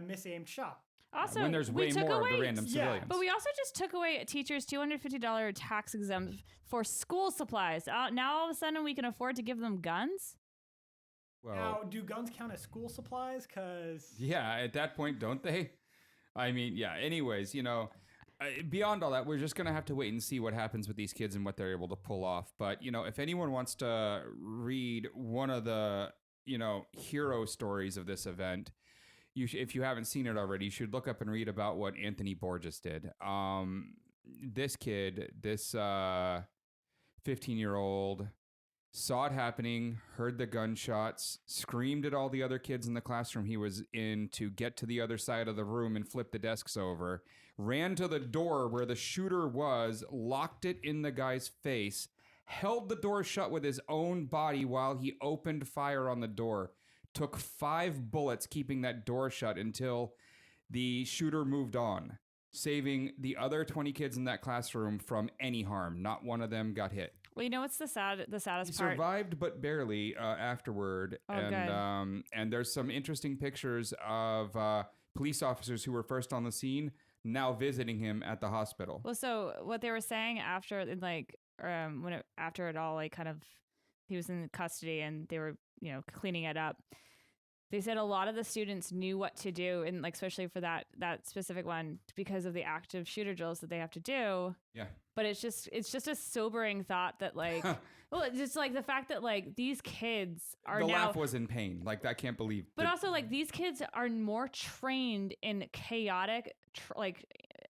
F: misaimed shot?
C: Also,
B: when there's way more of the random civilians.
C: But we also just took away a teacher's $250 tax exempt for school supplies. Now all of a sudden we can afford to give them guns?
B: Well,
F: now, do guns count as school supplies?
B: Yeah, at that point, don't they? I mean, yeah. Anyways, beyond all that, we're just going to have to wait and see what happens with these kids and what they're able to pull off. But, if anyone wants to read one of the, hero stories of this event, if you haven't seen it already, you should look up and read about what Anthony Borges did. This kid, this 15-year-old, saw it happening, heard the gunshots, screamed at all the other kids in the classroom he was in to get to the other side of the room and flip the desks over, ran to the door where the shooter was, locked it in the guy's face, held the door shut with his own body while he opened fire on the door, took 5 bullets keeping that door shut until the shooter moved on, saving the other 20 kids in that classroom from any harm. Not one of them got hit.
C: Well, what's the saddest
B: He
C: part?
B: survived, but barely afterward.
C: Oh, good.
B: And there's some interesting pictures of police officers who were first on the scene now visiting him at the hospital.
C: Well, so what they were saying after, after it all, he was in custody and they were, cleaning it up. They said a lot of the students knew what to do, and especially for that specific one, because of the active shooter drills that they have to do.
B: Yeah.
C: But it's just a sobering thought that well, it's just the fact that these kids are
B: the
C: now.
B: laugh was in pain. I can't believe.
C: But also these kids are more trained in chaotic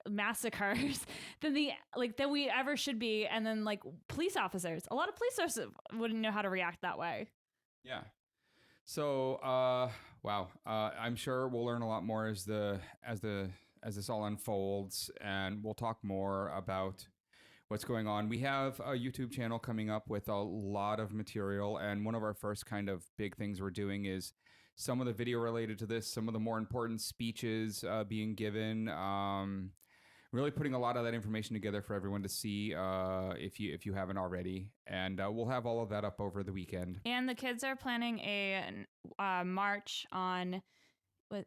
C: massacres than than we ever should be, and then police officers. A lot of police officers wouldn't know how to react that way.
B: Yeah. So, wow. I'm sure we'll learn a lot more as this all unfolds, and we'll talk more about what's going on. We have a YouTube channel coming up with a lot of material, and one of our first kind of big things we're doing is some of the video related to this, some of the more important speeches being given. Really putting a lot of that information together for everyone to see if you haven't already. And we'll have all of that up over the weekend.
C: And the kids are planning a march on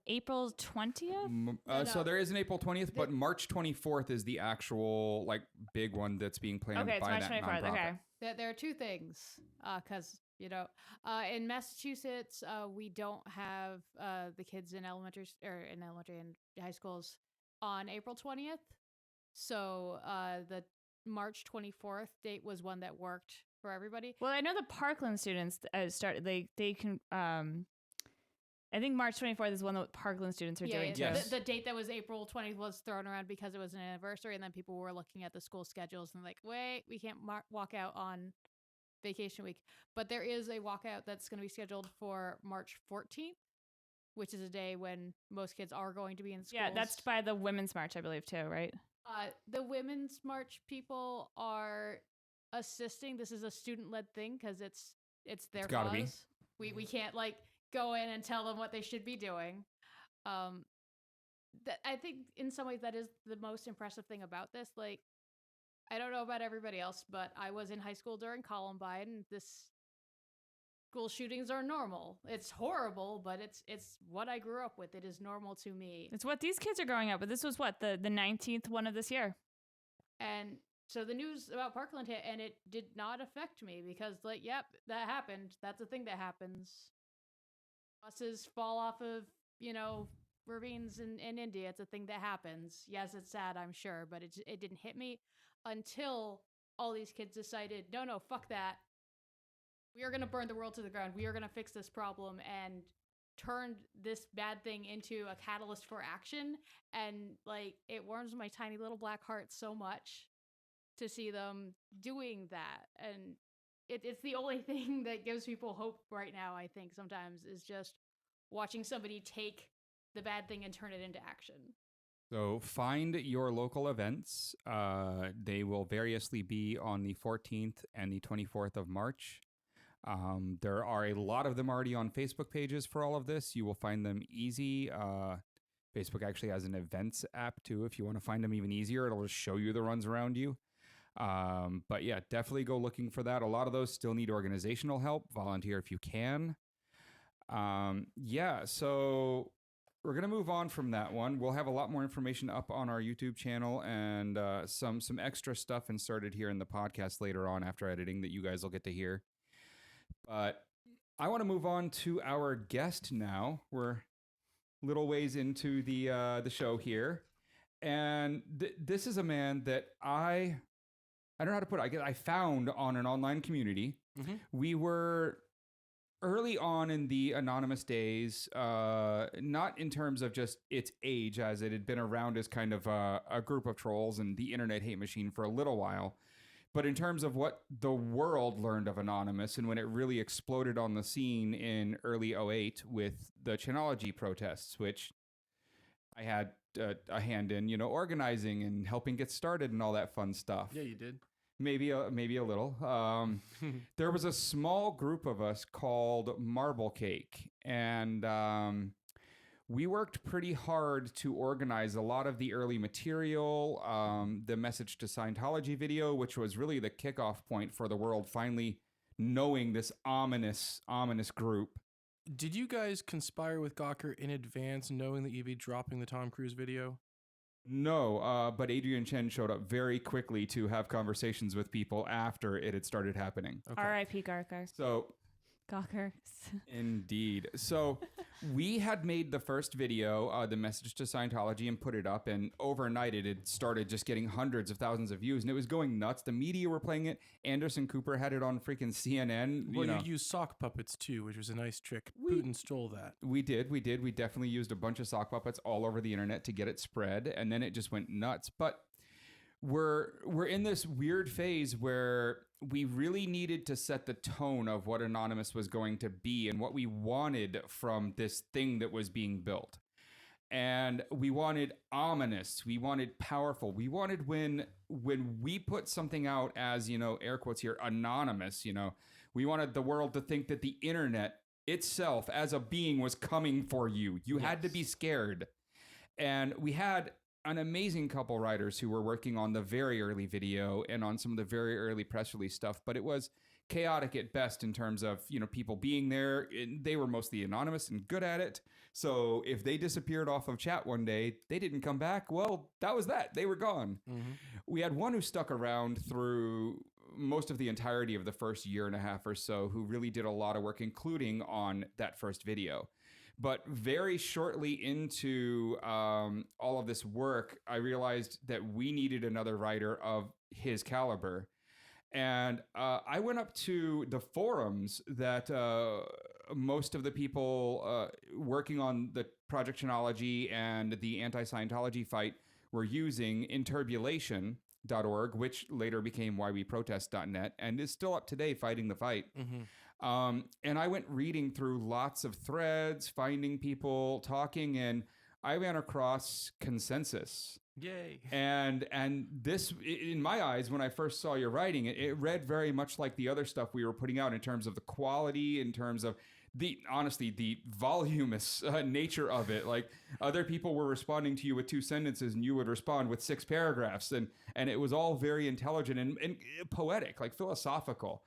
C: April 20th?
B: So there is an April 20th, but March 24th is the actual big one that's being planned
C: by
B: March
C: that
B: 24th.
C: nonprofit. Okay.
D: There are two things, because in Massachusetts we don't have the kids in elementary and high schools on April 20th. So the March 24th date was one that worked for everybody.
C: Well, I know the Parkland students started. They can. I think March 24th is one that Parkland students are doing too.
B: Yes.
D: The date that was April 20th was thrown around because it was an anniversary, and then people were looking at the school schedules and wait, we can't walk out on vacation week. But there is a walkout that's going to be scheduled for March 14th, which is a day when most kids are going to be in schools.
C: Yeah, that's by the Women's March, I believe, too, right?
D: The Women's March people are assisting. This is a student-led thing because it's their
B: gotta
D: cause.
B: be.
D: We can't go in and tell them what they should be doing. I think in some ways that is the most impressive thing about this. I don't know about everybody else, but I was in high school during Columbine. This school shootings are normal. It's horrible, but it's what I grew up with. It is normal to me.
C: It's what these kids are growing up with. This was what, the 19th one of this year.
D: And so the news about Parkland hit, and it did not affect me because, like, yep, that happened. That's a thing that happens. Buses fall off of, ravines in India. It's a thing that happens. Yes, it's sad, I'm sure, but it didn't hit me until all these kids decided, no, fuck that. We are going to burn the world to the ground. We are going to fix this problem, and turned this bad thing into a catalyst for action. And like, it warms my tiny little black heart so much to see them doing that. And it's the only thing that gives people hope right now, I think, sometimes, is just watching somebody take the bad thing and turn it into action.
B: So find your local events. They will variously be on the 14th and the 24th of March. There are a lot of them already on Facebook pages for all of this. You will find them easy. Facebook actually has an events app too. If you want to find them even easier, it'll just show you the runs around you. But yeah, definitely go looking for that. A lot of those still need organizational help. Volunteer if you can. So we're going to move on from that one. We'll have a lot more information up on our YouTube channel and some extra stuff inserted here in the podcast later on after editing that you guys will get to hear. But I want to move on to our guest now. We're little ways into the show here. And this is a man that I don't know how to put it. I found on an online community.
E: Mm-hmm.
B: We were early on in the anonymous days, not in terms of just its age, as it had been around as kind of a group of trolls and the internet hate machine for a little while, but in terms of what the world learned of Anonymous and when it really exploded on the scene in early 2008 with the Chanology protests, which I had a hand in, organizing and helping get started and all that fun stuff.
E: Yeah, you did.
B: Maybe a little. There was a small group of us called Marble Cake, and we worked pretty hard to organize a lot of the early material, the Message to Scientology video, which was really the kickoff point for the world finally knowing this ominous group.
E: Did you guys conspire with Gawker in advance, knowing that you'd be dropping the Tom Cruise video?
B: No, but Adrian Chen showed up very quickly to have conversations with people after it had started happening.
E: Okay.
C: R.I.P. Gawker.
B: So,
C: Gawker.
B: indeed. So we had made the first video, the Message to Scientology, and put it up, and overnight it had started just getting hundreds of thousands of views, and it was going nuts. The media were playing it. Anderson Cooper had it on freaking CNN.
E: Well, you used sock puppets too, which was a nice trick. Putin stole that.
B: We did. We definitely used a bunch of sock puppets all over the internet to get it spread, and then it just went nuts. But we're in this weird phase where we really needed to set the tone of what Anonymous was going to be and what we wanted from this thing that was being built. And we wanted ominous, we wanted powerful, we wanted when we put something out as, air quotes here, anonymous, we wanted the world to think that the internet itself as a being was coming for you. You had to be scared. And we had an amazing couple writers who were working on the very early video and on some of the very early press release stuff, but it was chaotic at best in terms of, people being there. They were mostly anonymous and good at it. So if they disappeared off of chat one day, they didn't come back. Well, that was that. They were gone. Mm-hmm. We had one who stuck around through most of the entirety of the first year and a half or so, who really did a lot of work, including on that first video. But very shortly into all of this work, I realized that we needed another writer of his caliber. And I went up to the forums that most of the people working on the Project Chanology and the anti-Scientology fight were using, Interbulation.org, which later became whyweprotest.net and is still up today fighting the fight. Mm-hmm. And I went reading through lots of threads, finding people talking, and I ran across consensus.
E: Yay.
B: And this, in my eyes, when I first saw your writing, it read very much like the other stuff we were putting out in terms of the quality, in terms of honestly, the voluminous nature of it. Like other people were responding to you with 2 sentences and you would respond with 6 paragraphs. And it was all very intelligent and poetic, like philosophical.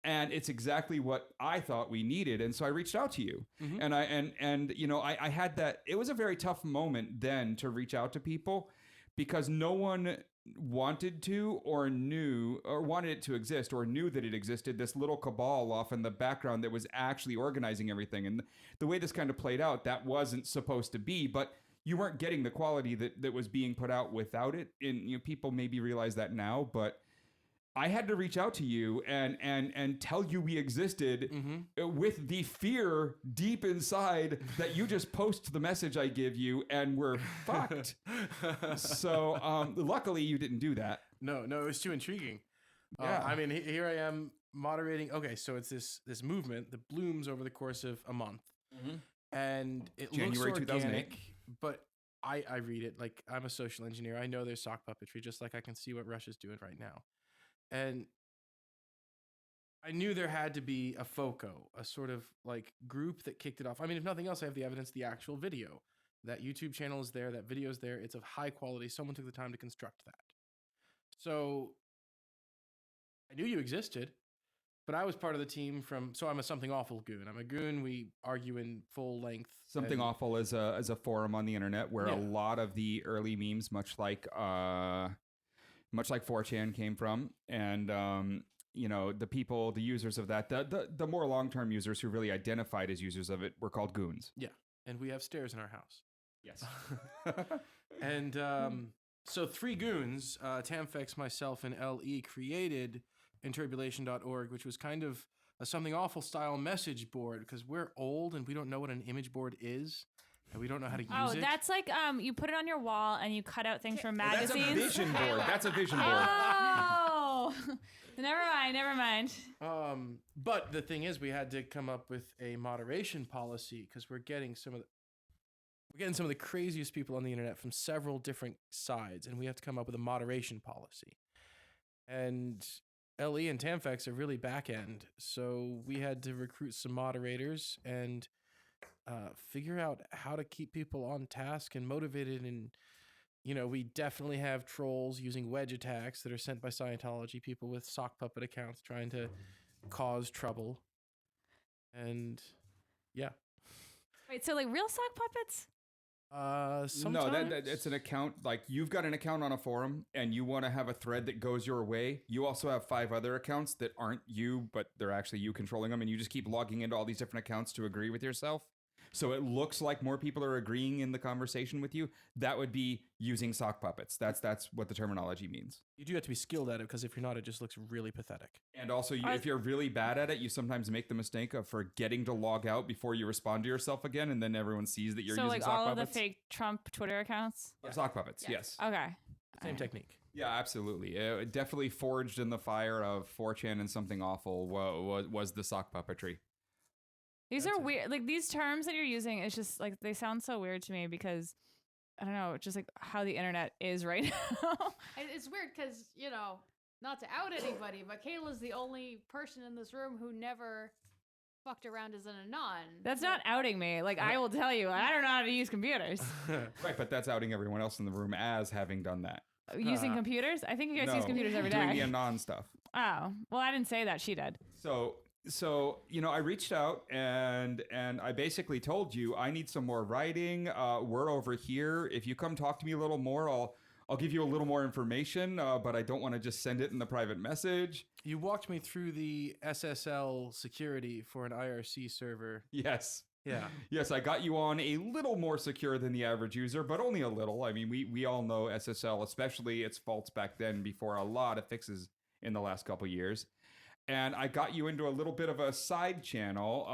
B: And it's exactly what I thought we needed. And so I reached out to you. And I had that. It was a very tough moment then to reach out to people because no one wanted to or knew or wanted it to exist or knew that it existed, this little cabal off in the background that was actually organizing everything. And the way this kind of played out, that wasn't supposed to be, but you weren't getting the quality that was being put out without it. And people maybe realize that now, but I had to reach out to you and tell you we existed with the fear deep inside that you just post the message I give you and we're fucked. So luckily you didn't do that.
E: No, it was too intriguing.
B: Yeah.
E: I mean, here I am moderating. Okay, so it's this movement that blooms over the course of a month. And it
B: January
E: looks
B: 2008.
E: organic, but I read it like I'm a social engineer. I know there's sock puppetry, just like I can see what Russia's doing right now. And I knew there had to be a FOCO, a sort of like group that kicked it off. I mean, if nothing else, I have the evidence, the actual video. That YouTube channel is there, that video is there. It's of high quality. Someone took the time to construct that. So I knew you existed, but I was part of the team so I'm a Something Awful goon. I'm a goon. We argue in full length.
B: Something Awful is a forum on the internet where a lot of the early memes, much like 4chan came from. And, the users of that, the more long-term users who really identified as users of it were called goons.
E: Yeah. And we have stairs in our house.
B: Yes.
E: And so 3 goons, Tamfex, myself, and LE created Inturbulation.org, which was kind of a Something Awful style message board because we're old and we don't know what an image board is. And we don't know how to use it.
C: Oh, that's like you put it on your wall and you cut out things from magazines.
B: That's a vision board. That's a vision board.
C: Oh, never mind.
E: But the thing is, we had to come up with a moderation policy because we're getting some of the craziest people on the internet from several different sides, and we have to come up with a moderation policy. And LE and Tamfex are really back end, so we had to recruit some moderators and figure out how to keep people on task and motivated. And we definitely have trolls using wedge attacks that are sent by Scientology, people with sock puppet accounts trying to cause trouble. And yeah.
C: Wait, so like real sock puppets?
E: Sometimes.
B: No, it's an account. Like you've got an account on a forum and you want to have a thread that goes your way. You also have 5 other accounts that aren't you, but they're actually you controlling them. And you just keep logging into all these different accounts to agree with yourself. So it looks like more people are agreeing in the conversation with you. That would be using sock puppets. That's what the terminology means.
E: You do have to be skilled at it because if you're not, it just looks really pathetic.
B: And also, if you're really bad at it, you sometimes make the mistake of forgetting to log out before you respond to yourself again, and then everyone sees that you're using sock puppets.
C: So like all of the fake Trump Twitter accounts?
B: Yeah. Sock puppets, yes.
C: Okay.
E: Same technique.
B: Yeah, absolutely. It definitely forged in the fire of 4chan and Something Awful was the sock puppetry.
C: These are weird. Like these terms that you're using, it's just like they sound so weird to me because I don't know, just like how the internet is right now.
D: It's weird because, not to out anybody, but Kayla's the only person in this room who never fucked around as an anon.
C: That's not outing me. Like I will tell you, I don't know how to use computers.
B: Right, but that's outing everyone else in the room as having done that.
C: Using computers? I think you guys use computers every day.
B: Doing the anon stuff.
C: Oh, well, I didn't say that. She did.
B: So, I reached out and I basically told you I need some more writing. We're over here. If you come talk to me a little more, I'll give you a little more information, but I don't want to just send it in the private message.
E: You walked me through the SSL security for an IRC server.
B: Yes.
E: Yeah.
B: Yes, I got you on a little more secure than the average user, but only a little. I mean, we all know SSL, especially its faults back then before a lot of fixes in the last couple years. And I got you into a little bit of a side channel.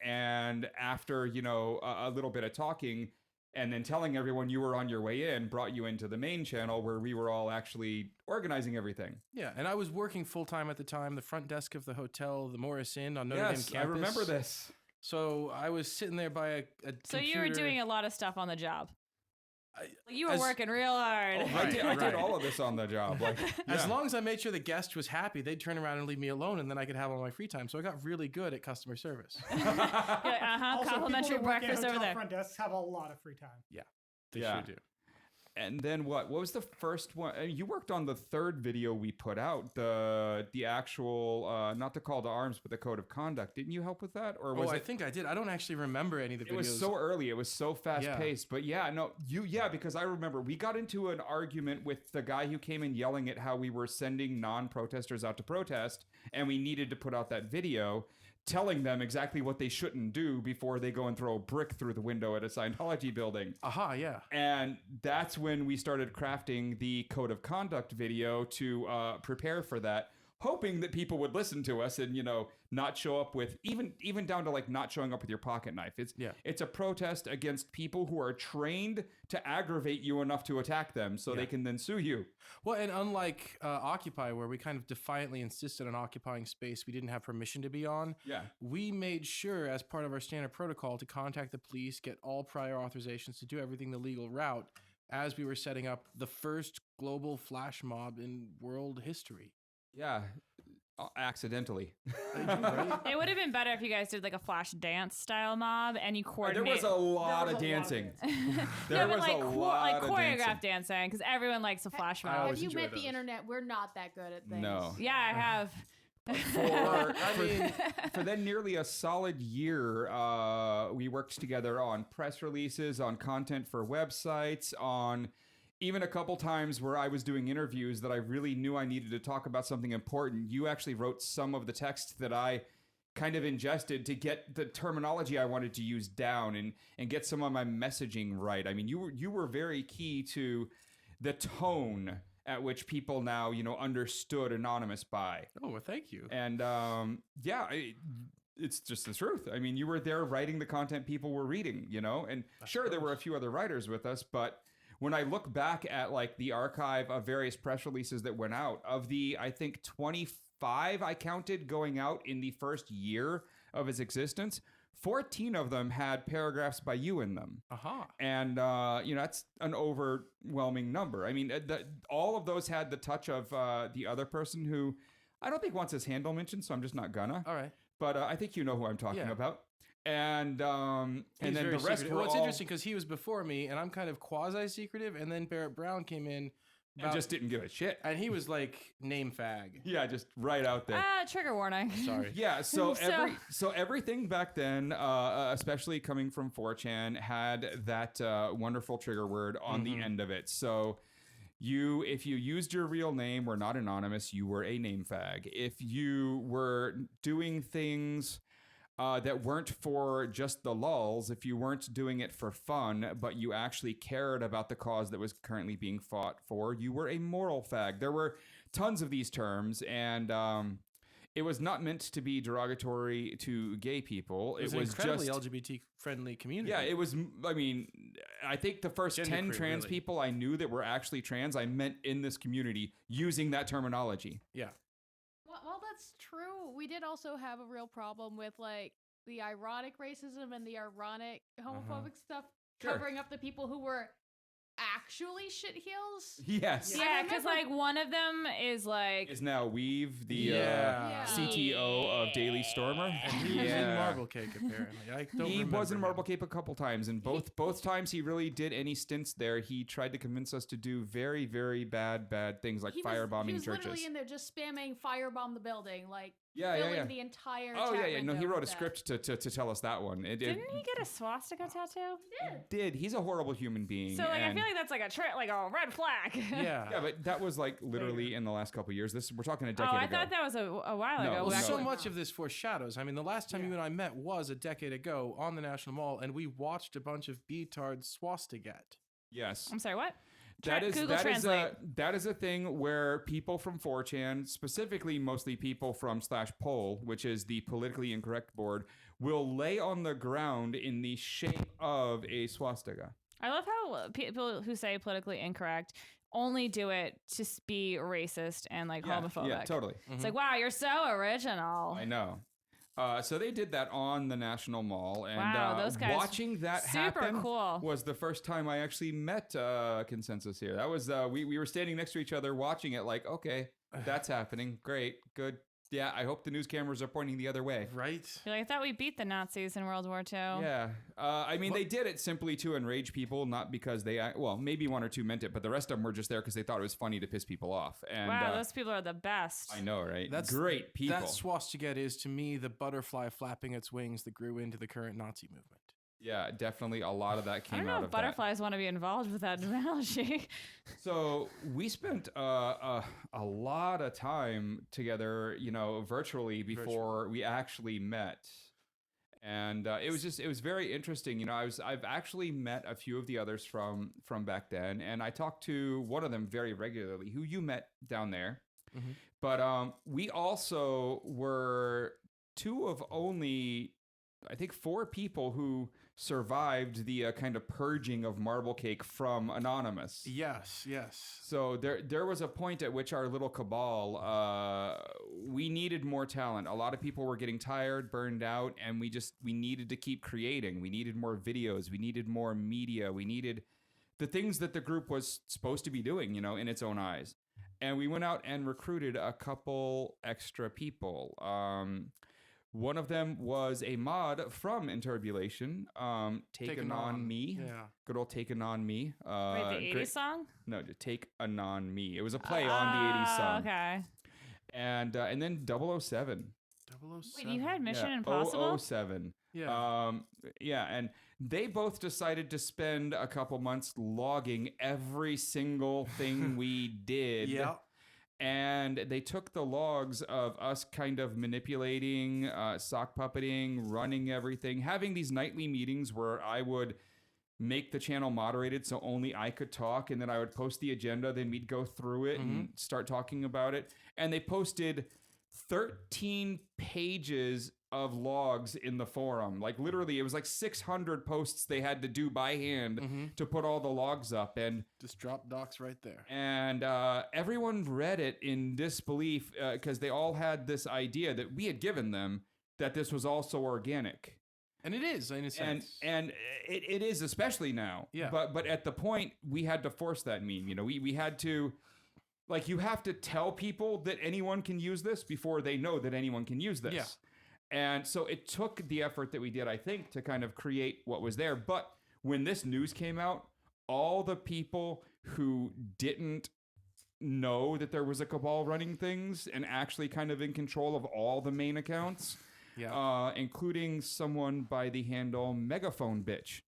B: And after, a little bit of talking and then telling everyone you were on your way in, brought you into the main channel where we were all actually organizing everything.
E: Yeah. And I was working full time at the time, the front desk of the hotel, the Morris Inn on Notre Dame campus.
B: Yes, I remember this.
E: So I was sitting there by a
C: So
E: computer.
C: you were doing a lot of stuff on the job. You were
E: As-
C: working real hard.
B: I
E: Right,
B: did, I did
E: right.
B: all of this on the job. Like,
E: As
B: yeah.
E: long as I made sure the guest was happy, they'd turn around and leave me alone, and then I could have all my free time. So I got really good at customer service.
F: Also,
C: Complimentary
F: people that work at
C: breakfast over
F: hotel
C: there.
F: front desks have a lot of free time.
E: They
B: Yeah.
E: sure do.
B: And then what was the first one? You worked on the third video we put out, the actual, not the call to arms, but the code of conduct. Didn't you help with that? Or was
E: I
B: it?
E: think I did. I don't actually remember any of the videos.
B: It was so early. It was so fast paced. But yeah, no, because I remember we got into an argument with the guy who came in yelling at how we were sending non-protesters out to protest, and we needed to put out that video telling them exactly what they shouldn't do before they go and throw a brick through the window at a Scientology building.
E: Aha, yeah.
B: And that's when we started crafting the code of conduct video to prepare for that, hoping that people would listen to us and, not show up with even down to like not showing up with your pocket knife. It's a protest against people who are trained to aggravate you enough to attack them so they can then sue you.
E: Well, and unlike Occupy, where we kind of defiantly insisted on occupying space we didn't have permission to be on, we made sure as part of our standard protocol to contact the police, get all prior authorizations to do everything the legal route as we were setting up the first global flash mob in world history.
B: Yeah. Accidentally.
C: It would have been better if you guys did like a flash dance style mob and you
B: There
C: coordinate.
B: was a lot of dancing. There
C: but
B: was
C: like
B: a lot of
C: choreographed dancing because everyone likes a flash mob.
E: always
D: Have you
E: enjoy
D: met
E: those.
D: the internet? We're not that good at things.
B: No.
C: Yeah, I have.
B: For then nearly a solid year, we worked together on press releases, on content for websites, on even a couple times where I was doing interviews that I really knew I needed to talk about something important. You actually wrote some of the text that I kind of ingested to get the terminology I wanted to use down and get some of my messaging right. I mean, you were very key to the tone at which people now, understood Anonymous by.
E: Oh, well, thank you.
B: And it's just the truth. I mean, you were there writing the content people were reading, and sure, there were a few other writers with us, but when I look back at like the archive of various press releases that went out, of the, I think 25 I counted going out in the first year of its existence, 14 of them had paragraphs by you in them.
E: Aha.
B: And, that's an overwhelming number. I mean, all of those had the touch of the other person who I don't think wants his handle mentioned, so I'm just not gonna.
E: All right.
B: But I think you know who I'm talking about. And then
E: He's
B: the
E: very
B: rest
E: secretive.
B: were
E: Well, it's
B: all...
E: interesting because he was before me, and I'm kind of quasi-secretive, and then Barrett Brown came in.
B: And just didn't give a shit.
E: And he was like, name fag.
B: Yeah, just right out there.
C: Trigger warning.
E: Sorry.
B: Yeah, so everything back then, especially coming from 4chan, had that wonderful trigger word on the end of it. So if you used your real name, were not anonymous, you were a name fag. If you were doing things that weren't for just the lulz, if you weren't doing it for fun, but you actually cared about the cause that was currently being fought for, you were a moral fag. There were tons of these terms, and it was not meant to be derogatory to gay people.
E: It was an incredibly LGBT-friendly community.
B: Yeah, it was, I mean, I think the first 10 trans
E: really.
B: people I knew that were actually trans, I met in this community using that terminology.
E: Yeah.
D: Well, that's true. We did also have a real problem with like the ironic racism and the ironic homophobic stuff
B: Sure.
D: covering up the people who were actually shit-heels.
B: Yes.
C: Yeah, because like one of them is like
B: Is now Weave, the
E: Yeah.
B: CTO of Daily Stormer.
E: And he was in Marble Cake, apparently. I don't
B: He
E: remember
B: was in
E: him.
B: Marble Cape a couple times, and both times he really did any stints there. He tried to convince us to do very, very bad things like firebombing
D: He was
B: churches.
D: literally in there just spamming firebomb the building, like
B: Yeah,
D: filling
B: yeah.
D: the entire.
B: Oh
D: chat
B: yeah. No, he
D: window
B: wrote a
D: with that.
B: script to tell us that one. It
C: didn't he get a swastika tattoo?
B: did. He's a horrible human being.
C: So like I
B: and-
C: feel like that's like a red flag.
E: Yeah.
B: Yeah, but that was like literally in the last couple of years. We're talking a decade
C: I
B: ago.
C: thought that was a while
B: No,
C: ago.
B: well,
E: Well,
C: back
E: so
C: when-
E: much of this foreshadows. I mean, the last time you and I met was a decade ago on the National Mall, and we watched a bunch of betards swastika.
B: Yes.
C: I'm sorry, what?
B: that
C: Google
B: is
C: Translate.
B: that is a thing where people from 4chan, specifically mostly people from /poll, which is the politically incorrect board, will lay on the ground in the shape of a swastika.
C: I love how people who say politically incorrect only do it to be racist and like homophobic.
B: Yeah, totally.
C: It's like, wow, you're so original.
B: I know. So they did that on the National Mall, and
C: Wow, those guys,
B: watching that
C: super
B: happen
C: cool.
B: was the first time I actually met Consensus here. That was we were standing next to each other watching it, like, okay, that's happening, great, good. Yeah, I hope the news cameras are pointing the other way.
E: Right.
C: You're like, I thought we beat the Nazis in World War II.
B: Yeah, I mean, they did it simply to enrage people, not because well, maybe one or two meant it, but the rest of them were just there because they thought it was funny to piss people off. And
C: Wow, those people are the best.
B: I know, right?
E: That's
B: great people.
E: That swastika is, to me, the butterfly flapping its wings that grew into the current Nazi movement.
B: Yeah, definitely a lot of that
C: I
B: came
C: don't know
B: out
C: if
B: of
C: butterflies want to be involved with that analogy.
B: So we spent a lot of time together, virtually before we actually met. And it was very interesting. I've actually met a few of the others from back then, and I talked to one of them very regularly, who you met down there.
E: Mm-hmm.
B: But we also were two of only, I think, 4 people who survived the kind of purging of Marble Cake from Anonymous.
E: Yes.
B: So there was a point at which our little cabal, we needed more talent. A lot of people were getting tired, burned out, and we needed to keep creating. We needed more videos. We needed more media. We needed the things that the group was supposed to be doing, in its own eyes. And we went out and recruited a couple extra people. One of them was a mod from Interbulation, Taken On Me.
E: Yeah.
B: Good old Taken On Me.
C: Wait, the 80s song?
B: No, to Take a Non Me. It was a play on the 80s song.
C: Okay.
B: And then 007.
E: 007.
C: Wait, you had Mission
B: Yeah,
C: Impossible?
B: 007.
E: Yeah.
B: Yeah, and they both decided to spend a couple months logging every single thing we did.
E: Yeah.
B: And they took the logs of us kind of manipulating, sock puppeting, running everything, having these nightly meetings where I would make the channel moderated so only I could talk, and then I would post the agenda, then we'd go through it and start talking about it. And they posted 13 pages of logs in the forum. Like literally, it was like 600 posts they had to do by hand to put all the logs up. And
E: just drop docs right there.
B: And everyone read it in disbelief because they all had this idea that we had given them that this was also organic.
E: And it is, in a sense.
B: And it is, especially now.
E: Yeah.
B: But at the point, we had to force that meme. We had to, like, you have to tell people that anyone can use this before they know that anyone can use this.
E: Yeah.
B: And so it took the effort that we did, I think, to kind of create what was there. But when this news came out, all the people who didn't know that there was a cabal running things and actually kind of in control of all the main accounts, including someone by the handle Megaphone Bitch,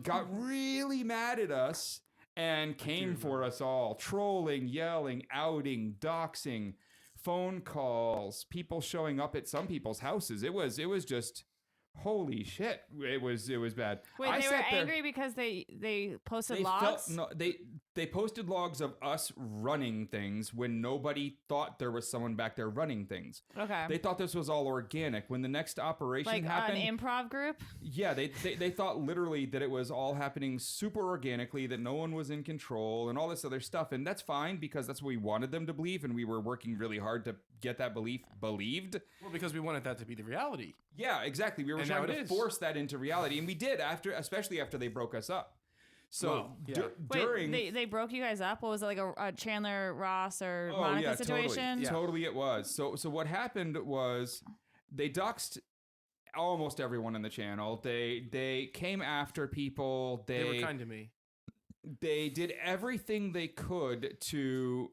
B: got really mad at us and came for us all, trolling, yelling, outing, doxing, phone calls, people showing up at some people's houses. It was just holy shit. It was bad.
C: Wait, they were angry because they posted logs?
B: They posted logs of us running things when nobody thought there was someone back there running things.
C: Okay.
B: They thought this was all organic. When the next operation happened,
C: an improv group?
B: Yeah, they thought literally that it was all happening super organically, that no one was in control and all this other stuff. And that's fine because that's what we wanted them to believe, and we were working really hard to get that belief believed.
E: Well, because we wanted that to be the reality.
B: Yeah, exactly. We were trying to force that into reality, and we did, especially after they broke us up. So during
C: they broke you guys up. What was it, like a Chandler Ross or Monica situation?
B: Totally it was. So what happened was they doxed almost everyone in the channel. They came after people. They
E: were kind to me.
B: They did everything they could to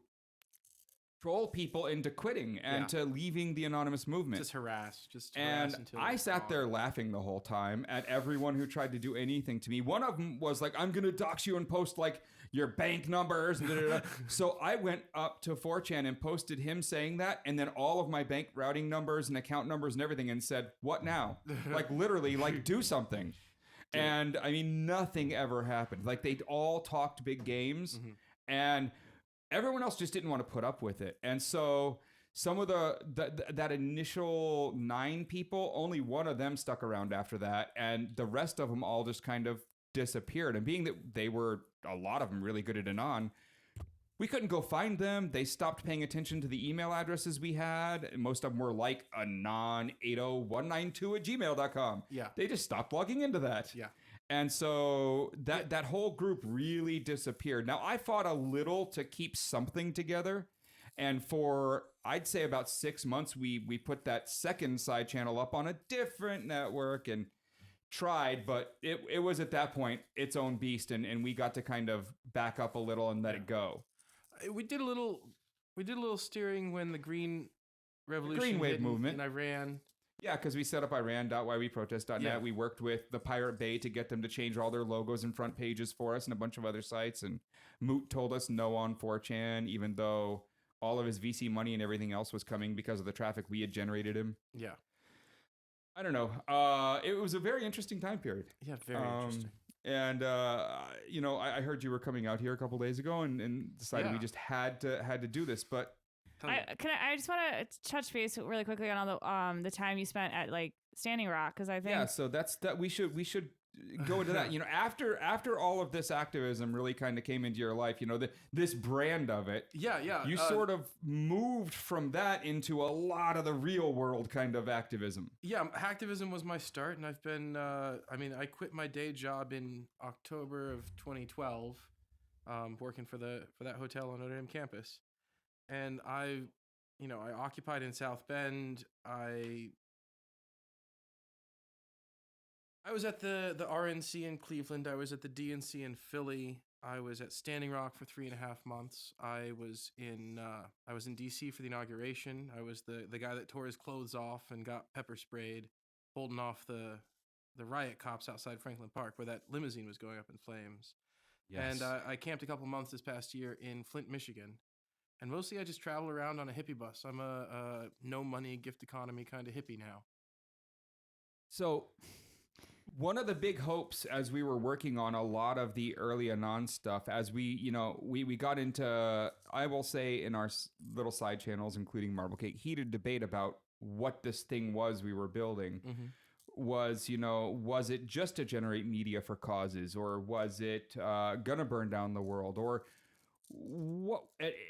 B: troll people into quitting and to leaving the anonymous movement.
E: Just harass
B: and
E: until
B: I sat there laughing the whole time at everyone who tried to do anything to me. One of them was like, I'm going to dox you and post like your bank numbers. And da-da-da. So I went up to 4chan and posted him saying that, and then all of my bank routing numbers and account numbers and everything, and said, what now? Like literally, like do something. And I mean, nothing ever happened. Like they all talked big games, and everyone else just didn't want to put up with it. And so some of that initial 9 people, only one of them stuck around after that. And the rest of them all just kind of disappeared. And being that a lot of them really good at Anon, we couldn't go find them. They stopped paying attention to the email addresses we had. Most of them were like a non-80192@gmail.com.
E: Yeah.
B: They just stopped logging into that.
E: Yeah.
B: And so that whole group really disappeared. Now, I fought a little to keep something together. And for, I'd say about 6 months, we put that second side channel up on a different network and tried, but it was at that point its own beast. And we got to kind of back up a little and let it go.
E: We did a little steering when the Green Revolution,
B: Green Wave
E: hit
B: movement
E: in Iran.
B: Yeah, because we set up Iran.whyweprotest.net.
E: Yeah.
B: We worked with the Pirate Bay to get them to change all their logos and front pages for us and a bunch of other sites. And Moot told us no on 4chan, even though all of his VC money and everything else was coming because of the traffic we had generated him.
E: Yeah.
B: I don't know. It was a very interesting time period.
E: Yeah, very interesting.
B: And I heard you were coming out here a couple days ago and decided we just had to do this. But
C: I just want to touch base really quickly on all the time you spent at like Standing Rock, because I think
B: so that we should go into that. After all of this activism really kind of came into your life, this brand of it.
E: Yeah.
B: You sort of moved from that into a lot of the real world kind of activism.
E: Yeah, hacktivism was my start, and I've been. I quit my day job in October of 2012, working for that hotel on Notre Dame campus, and I occupied in South Bend. I was at the RNC in Cleveland. I was at the DNC in Philly. I was at Standing Rock for 3.5 months. I was in DC for the inauguration. I was the guy that tore his clothes off and got pepper sprayed, holding off the riot cops outside Franklin Park where that limousine was going up in flames.
B: Yes.
E: And I camped a couple months this past year in Flint, Michigan. And mostly I just travel around on a hippie bus. I'm a no money gift economy kind of hippie now.
B: So one of the big hopes as we were working on a lot of the early Anon stuff, as we got into, I will say in our little side channels, including Marble Cake, heated debate about what this thing was we were building. Mm-hmm. Was it just to generate media for causes, or was it gonna burn down the world, or what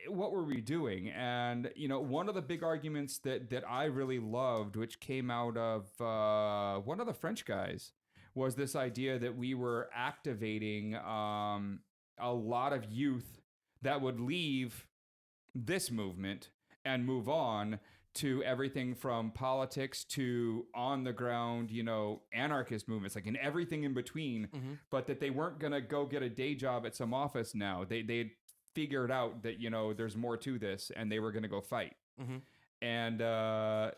B: were we doing? And one of the big arguments that I really loved, which came out of one of the French guys, was this idea that we were activating a lot of youth that would leave this movement and move on to everything from politics to on the ground, anarchist movements, like in everything in between, but that they weren't going to go get a day job at some office now. They'd figured out that, there's more to this, and they were going to go fight. Mm-hmm. And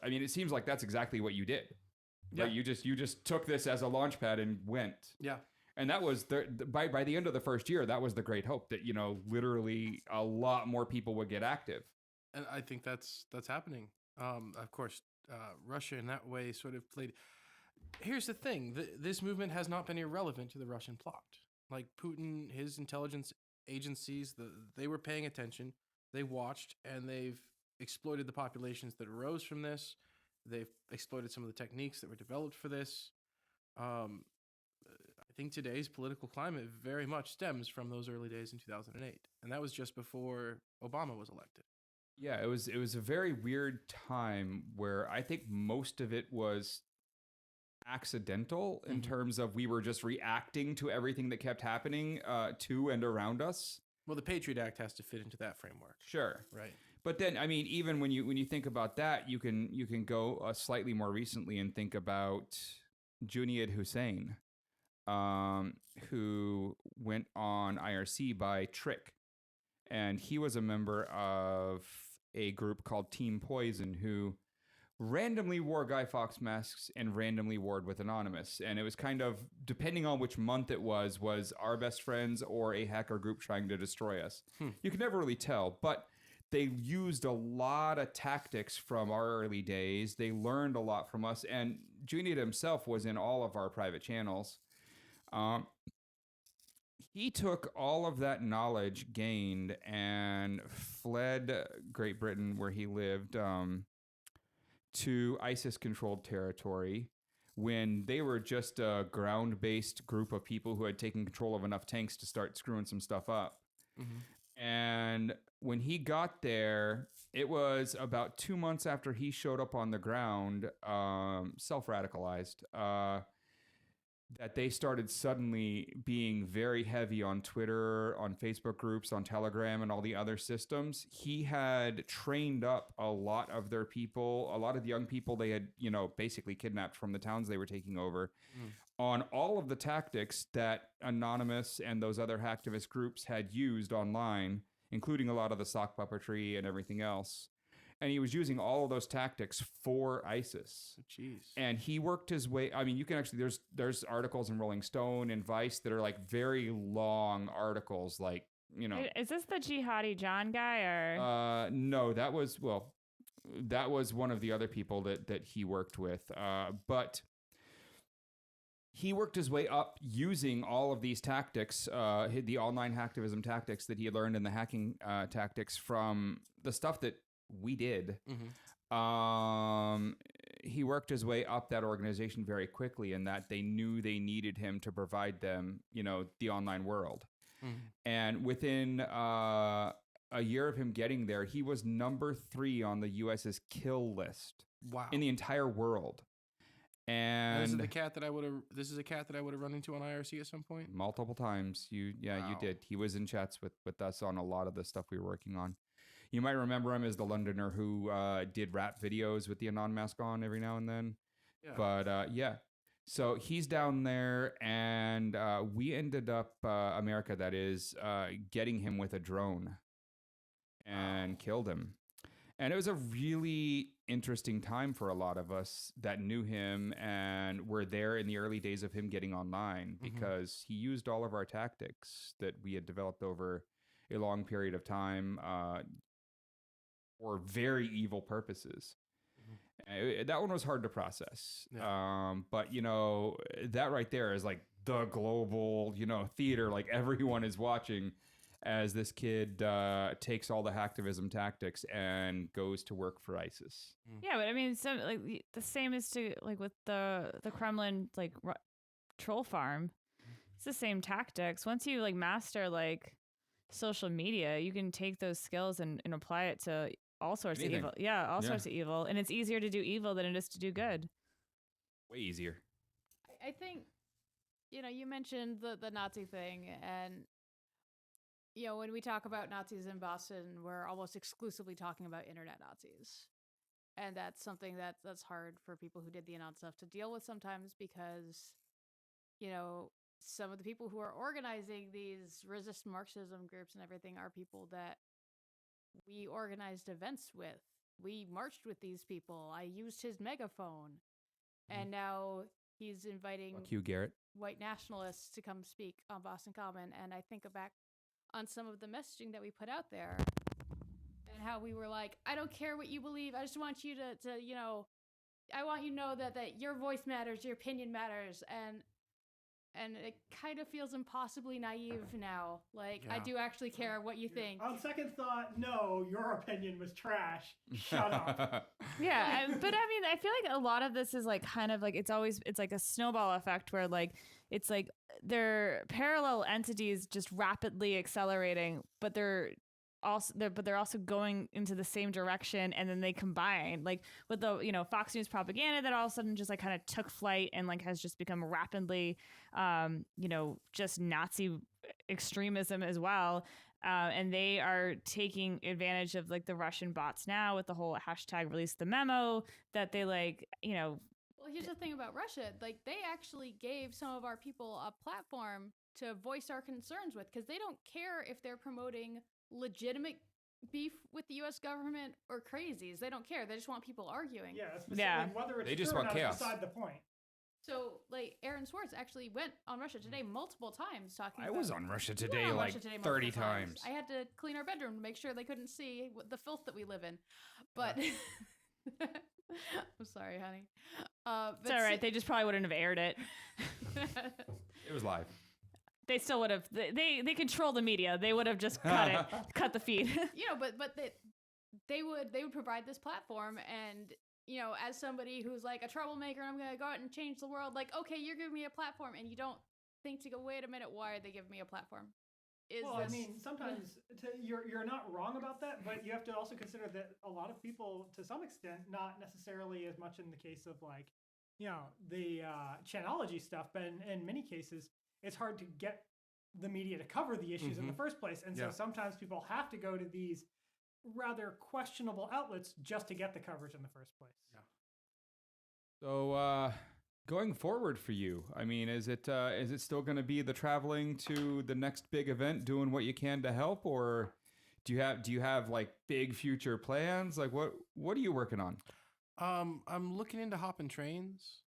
B: it seems like that's exactly what you did. Yeah. Right? You just took this as a launch pad and went. Yeah. And that was by the end of the first year, that was the great hope that, literally a lot more people would get active.
E: And I think that's happening. Of course, Russia in that way sort of played. Here's the thing. This movement has not been irrelevant to the Russian plot. Like Putin, his intelligence agencies, they were paying attention. They watched, and they've exploited the populations that arose from this. They've exploited some of the techniques that were developed for this. I think today's political climate very much stems from those early days in 2008. And that was just before Obama was elected.
B: Yeah, it was a very weird time where I think most of it was accidental in terms of we were just reacting to everything that kept happening to and around us.
E: Well, the Patriot Act has to fit into that framework.
B: Sure.
E: Right.
B: But then, even when you think about that, you can go slightly more recently and think about Junaid Hussain, who went on IRC by trick. And he was a member of a group called Team Poison, who randomly wore Guy Fawkes masks and randomly warred with Anonymous. And it was kind of, depending on which month it was our best friends or a hacker group trying to destroy us. You can never really tell, but they used a lot of tactics from our early days. They learned a lot from us. And Junaid himself was in all of our private channels. He took all of that knowledge gained and fled Great Britain, where he lived, to ISIS-controlled territory when they were just a ground-based group of people who had taken control of enough tanks to start screwing some stuff up. Mm-hmm. And when he got there, it was about 2 months after he showed up on the ground, self-radicalized, that they started suddenly being very heavy on Twitter, on Facebook groups, on Telegram, and all the other systems. He had trained up a lot of their people, a lot of the young people they had, basically kidnapped from the towns they were taking over, on all of the tactics that Anonymous and those other hacktivist groups had used online, including a lot of the sock puppetry and everything else. And he was using all of those tactics for ISIS.
E: Jeez.
B: And he worked his way. I mean, you can actually, there's articles in Rolling Stone and Vice that are like very long articles, like,
C: Is this the Jihadi John guy or?
B: No, that was one of the other people that he worked with. But he worked his way up using all of these tactics, the online hacktivism tactics that he had learned in the hacking tactics from the stuff that we did. He worked his way up that organization very quickly, in that they knew they needed him to provide them, the online world. And within a year of him getting there, he was number 3 on the US's kill list.
E: Wow.
B: In the entire world. And
E: this is a cat that I would have run into on IRC at some point.
B: Multiple times. You did. He was in chats with us on a lot of the stuff we were working on. You might remember him as the Londoner who did rap videos with the Anon mask on every now and then. Yeah. But so he's down there, and we ended up, America that is, getting him with a drone and killed him. And it was a really interesting time for a lot of us that knew him and were there in the early days of him getting online, because he used all of our tactics that we had developed over a long period of time for very evil purposes. That one was hard to process. Yeah. But, that right there is like the global, theater, like everyone is watching as this kid takes all the hacktivism tactics and goes to work for ISIS.
C: Yeah, but I mean, the same is to like with the Kremlin troll farm. It's the same tactics. Once you master social media, you can take those skills and apply it to all sorts of evil. Yeah, all sorts of evil, and it's easier to do evil than it is to do good.
B: Way easier.
D: I think, you mentioned the Nazi thing, and when we talk about Nazis in Boston, we're almost exclusively talking about internet Nazis. And that's something that's hard for people who did the Anon stuff to deal with sometimes, because, some of the people who are organizing these resist Marxism groups and everything are people that we organized events with. We marched with these people. I used his megaphone. And now he's inviting
B: Fuck you, Garrett.
D: white nationalists to come speak on Boston Common. And I think back on some of the messaging that we put out there and how we were like, I don't care what you believe. I just want you to I want you to know that your voice matters, your opinion matters. And it kind of feels impossibly naive now. I do actually care what you think.
F: On second thought, no, your opinion was trash. Shut up.
C: Yeah, but I mean, I feel like a lot of this is it's like a snowball effect where it's like they're parallel entities just rapidly accelerating, but they're also going into the same direction, and then they combine with the Fox News propaganda that all of a sudden just kind of took flight and has just become rapidly just Nazi extremism as well, and they are taking advantage of the Russian bots now with the whole hashtag release the memo that they
D: Well, here's the thing about Russia. They actually gave some of our people a platform to voice our concerns with, because they don't care if they're promoting legitimate beef with the U.S. government or crazies. They don't care. They just want people arguing.
F: Whether it's
B: they just
F: true
B: want
F: or not
B: chaos.
F: is beside the point.
D: So, Aaron Swartz actually went on Russia Today multiple times talking
B: I
D: about...
B: was on Russia Today
D: Russia Today
B: 30
D: multiple
B: times.
D: I had to clean our bedroom to make sure they couldn't see the filth that we live in. But... I'm sorry, honey.
C: It's all right. They just probably wouldn't have aired it.
B: It was live.
C: They still would have. They control the media. They would have just cut it, cut the feed.
D: But they would provide this platform, and as somebody who's a troublemaker, I'm gonna go out and change the world. Okay, you're giving me a platform, and you don't think to go, wait a minute, why are they giving me a platform? is
F: well,
D: this,
F: I mean, sometimes you're not wrong about that, but you have to also consider that a lot of people, to some extent, not necessarily as much in the case of like, the Chanology stuff, but in many cases, it's hard to get the media to cover the issues in the first place, and so sometimes people have to go to these rather questionable outlets just to get the coverage in the first place.
E: Yeah.
B: So, going forward for you, I mean, is it still going to be the traveling to the next big event, doing what you can to help, or do you have like big future plans? Like, what are you working on?
E: I'm looking into hopping trains.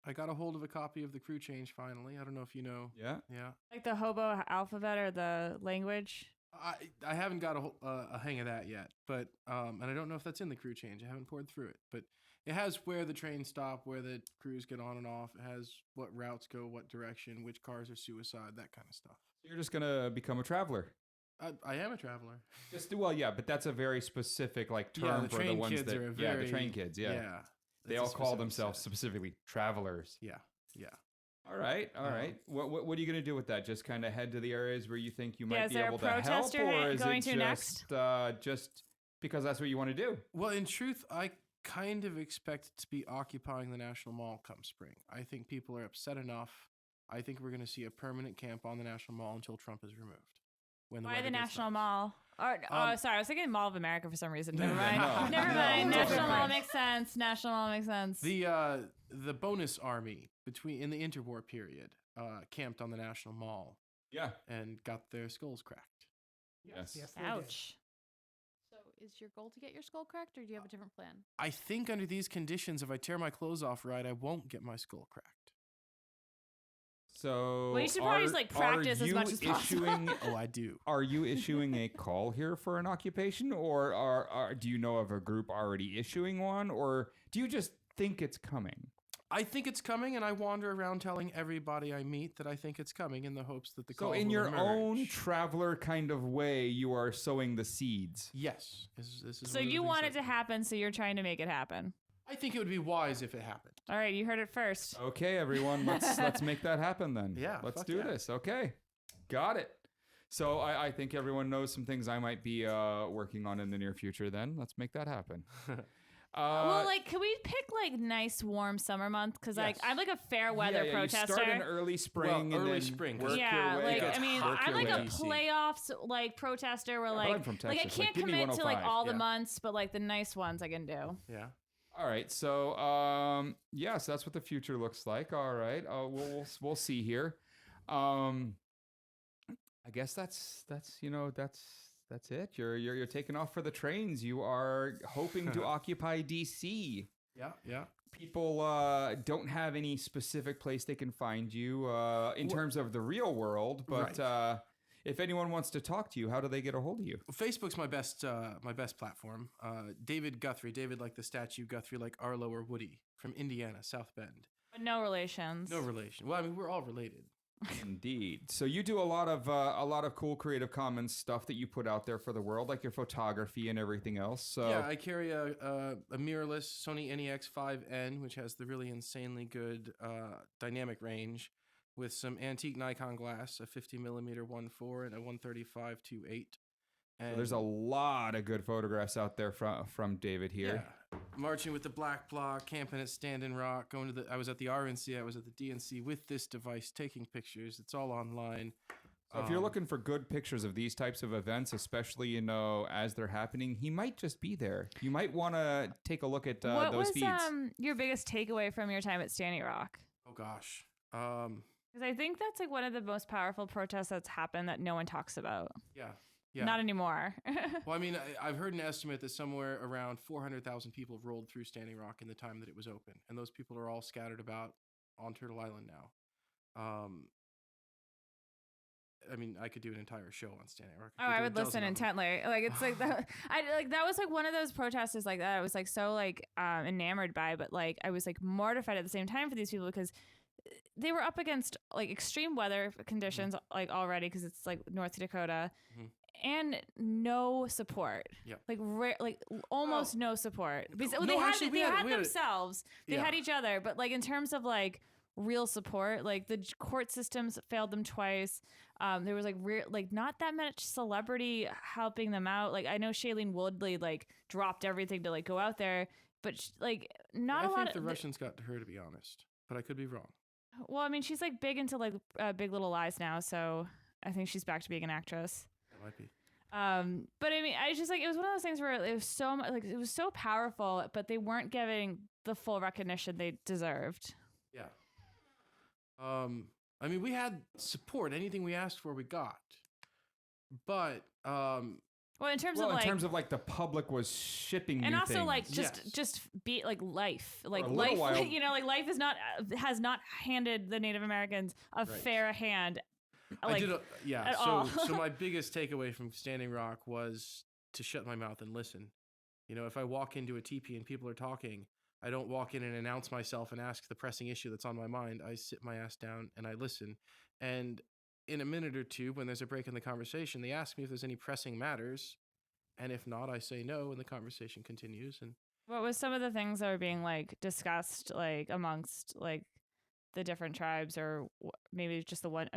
E: I got a hold of a copy of the crew change finally. I don't know if you know.
B: Yeah.
E: Yeah.
C: Like the hobo alphabet or the language.
E: I haven't got a hang of that yet, but and I don't know if that's in the crew change. I haven't poured through it, but it has where the trains stop, where the crews get on and off. It has what routes go, what direction, which cars are suicide, that kind of stuff.
B: You're just gonna become a traveler.
E: I am a traveler.
B: But that's a very specific like
E: Yeah,
B: term
E: the
B: for the
E: train
B: ones
E: kids
B: that
E: are a
B: the
E: very-
B: train kids. Yeah. They
E: It's a
B: all call
E: specific
B: themselves
E: set.
B: specifically travelers.
E: Yeah.
B: All right. What are you going to do with that? Just kind of head to the areas where you think you might
C: is
B: be
C: there a
B: able to help,
C: protest you're
B: or is
C: going
B: it
C: to next?
B: just because that's what you want to do?
E: Well, in truth, I kind of expect to be occupying the National Mall come spring. I think people are upset enough. I think we're going to see a permanent camp on the National Mall until Trump is removed. When
C: Why
E: weather
C: the
E: gets
C: National
E: nice.
C: Mall? Sorry, I was thinking Mall of America for some reason. Never mind.
B: No.
C: Never
B: No.
C: mind.
B: No.
C: National Mall makes sense. National Mall makes sense.
E: The bonus army in the interwar period camped on the National Mall
B: Yeah.
E: and got their skulls cracked.
B: Yes.
F: they did.
C: Ouch.
D: so is your goal to get your skull cracked, or do you have a different plan?
E: I think under these conditions, if I tear my clothes off right, I won't get my skull cracked.
B: So
C: Well, you should probably just, like, practice as much as possible.
E: Oh, I do.
B: Are you issuing a call here for an occupation, or do you know of a group already issuing one, or do you just think it's coming?
E: I think it's coming, and I wander around telling everybody I meet that I think it's coming in the hopes that the
B: So
E: call
B: in
E: will
B: your own
E: emerge.
B: traveler kind of way, you are sowing the seeds.
E: Yes. This is
C: So
E: one of the
C: you
E: things
C: want it
E: that-
C: to happen, so you're trying to make it happen.
E: I think it would be wise if it happened.
C: All right, you heard it first.
B: Okay, everyone, let's make that happen then.
E: Yeah,
B: let's
E: fuck
B: do
E: yeah.
B: this. Okay, got it. So I think everyone knows some things I might be working on in the near future. Then let's make that happen.
C: Well, like, can we pick like nice warm summer month? Because like
E: Yes.
C: I'm like a fair weather
B: You
C: protester.
B: start in early spring.
E: Well,
B: and
E: early
B: then
E: spring, 'cause
B: work
C: Yeah,
B: your way
C: like
B: up.
C: I mean,
E: work
C: I'm
E: your
C: like
E: way
C: a
E: up.
C: playoffs like protester where
B: but
C: like
B: I'm from
C: like I
B: Texas, like,
C: can't
B: give me
C: commit to like
B: 105,
C: all the
E: yeah.
C: months, but like the nice ones I can do.
E: Yeah.
B: All right, so so that's what the future looks like. All right, we'll see here. I guess that's it. You're taking off for the trains. You are hoping to occupy DC.
E: Yeah.
B: People don't have any specific place they can find you in terms of the real world, but if anyone wants to talk to you, how do they get a hold of you?
E: Facebook's my best platform. David Guthrie, David like the statue, Guthrie like Arlo or Woody from Indiana, South Bend.
C: But no relations.
E: No relation. Well, I mean, we're all related.
B: Indeed. So you do a lot of cool Creative Commons stuff that you put out there for the world, like your photography and everything else. So
E: Yeah, I carry a mirrorless Sony NEX5N, which has the really insanely good dynamic range, with some antique Nikon glass, a 50mm 1.4 and a 135 2.8. And
B: there's a lot of good photographs out there from David here.
E: Yeah, marching with the black bloc, camping at Standing Rock, I was at the RNC, I was at the DNC with this device, taking pictures. It's all online.
B: So if you're looking for good pictures of these types of events, especially as they're happening, he might just be there. You might want to take a look at
C: What
B: those
C: was
B: feeds.
C: your biggest takeaway from your time at Standing Rock?
E: Oh gosh.
C: Because I think that's like one of the most powerful protests that's happened that no one talks about.
E: Yeah.
C: Not anymore.
E: Well, I mean, I've heard an estimate that somewhere around 400,000 people rolled through Standing Rock in the time that it was open, and those people are all scattered about on Turtle Island now. I mean, I could do an entire show on Standing Rock.
C: I would listen intently. Like it's like that. That was like one of those protesters like that. I was like so like enamored by, but like I was like mortified at the same time for these people because they were up against like extreme weather conditions like already because it's like North Dakota. And no support.
E: Yeah.
C: Like almost no support. Because
E: No,
C: they had
E: actually, we had-
C: themselves. They
E: Yeah.
C: had each other. But like in terms of like real support. Like the court systems failed them twice. There was like not that much celebrity helping them out. Like I know Shailene Woodley like dropped everything to like go out there, but like not a lot.
E: I think the Russians got to her, to be honest, but I could be wrong.
C: Well, I mean, she's like big into like Big Little Lies now, so I think she's back to being an actress.
E: That might be.
C: But I mean, I just like it was one of those things where it was so much, like it was so powerful, but they weren't getting the full recognition they deserved.
E: Yeah. I mean, we had support. Anything we asked for, we got. But
C: well, in terms of like
B: the public was shipping
C: and
B: new
C: also
B: things.
C: like
E: Yes.
C: just be like life, like
B: For a little
C: life,
B: while-
C: you know, like life is not has not handed the Native Americans a
E: Right.
C: fair hand.
E: I
C: Like,
E: did.
C: at
E: So
C: all.
E: so my biggest takeaway from Standing Rock was to shut my mouth and listen. You know, if I walk into a teepee and people are talking, I don't walk in and announce myself and ask the pressing issue that's on my mind. I sit my ass down and I listen. And in a minute or two, when there's a break in the conversation, they ask me if there's any pressing matters. And if not, I say no, and the conversation continues. And
C: what was some of the things that were being like discussed like amongst like the different tribes, or maybe just the one?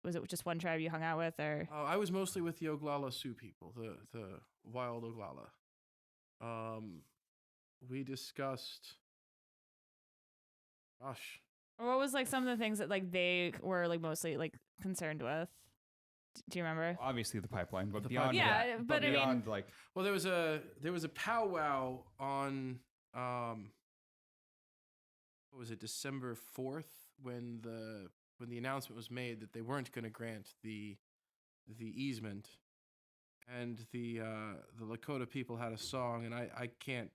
C: Was it just one tribe you hung out with, or?
E: I was mostly with the Oglala Sioux people, the wild Oglala. We discussed. Gosh,
C: Or what was like some of the things that like they were like mostly like concerned with? Do you remember?
B: Obviously the pipeline, but
E: The
B: beyond
E: pipeline.
B: that,
C: Yeah, but I mean-
B: beyond like
E: well, there was a powwow on what was it, December 4th, when the announcement was made that they weren't going to grant the easement, and the Lakota people had a song, and I can't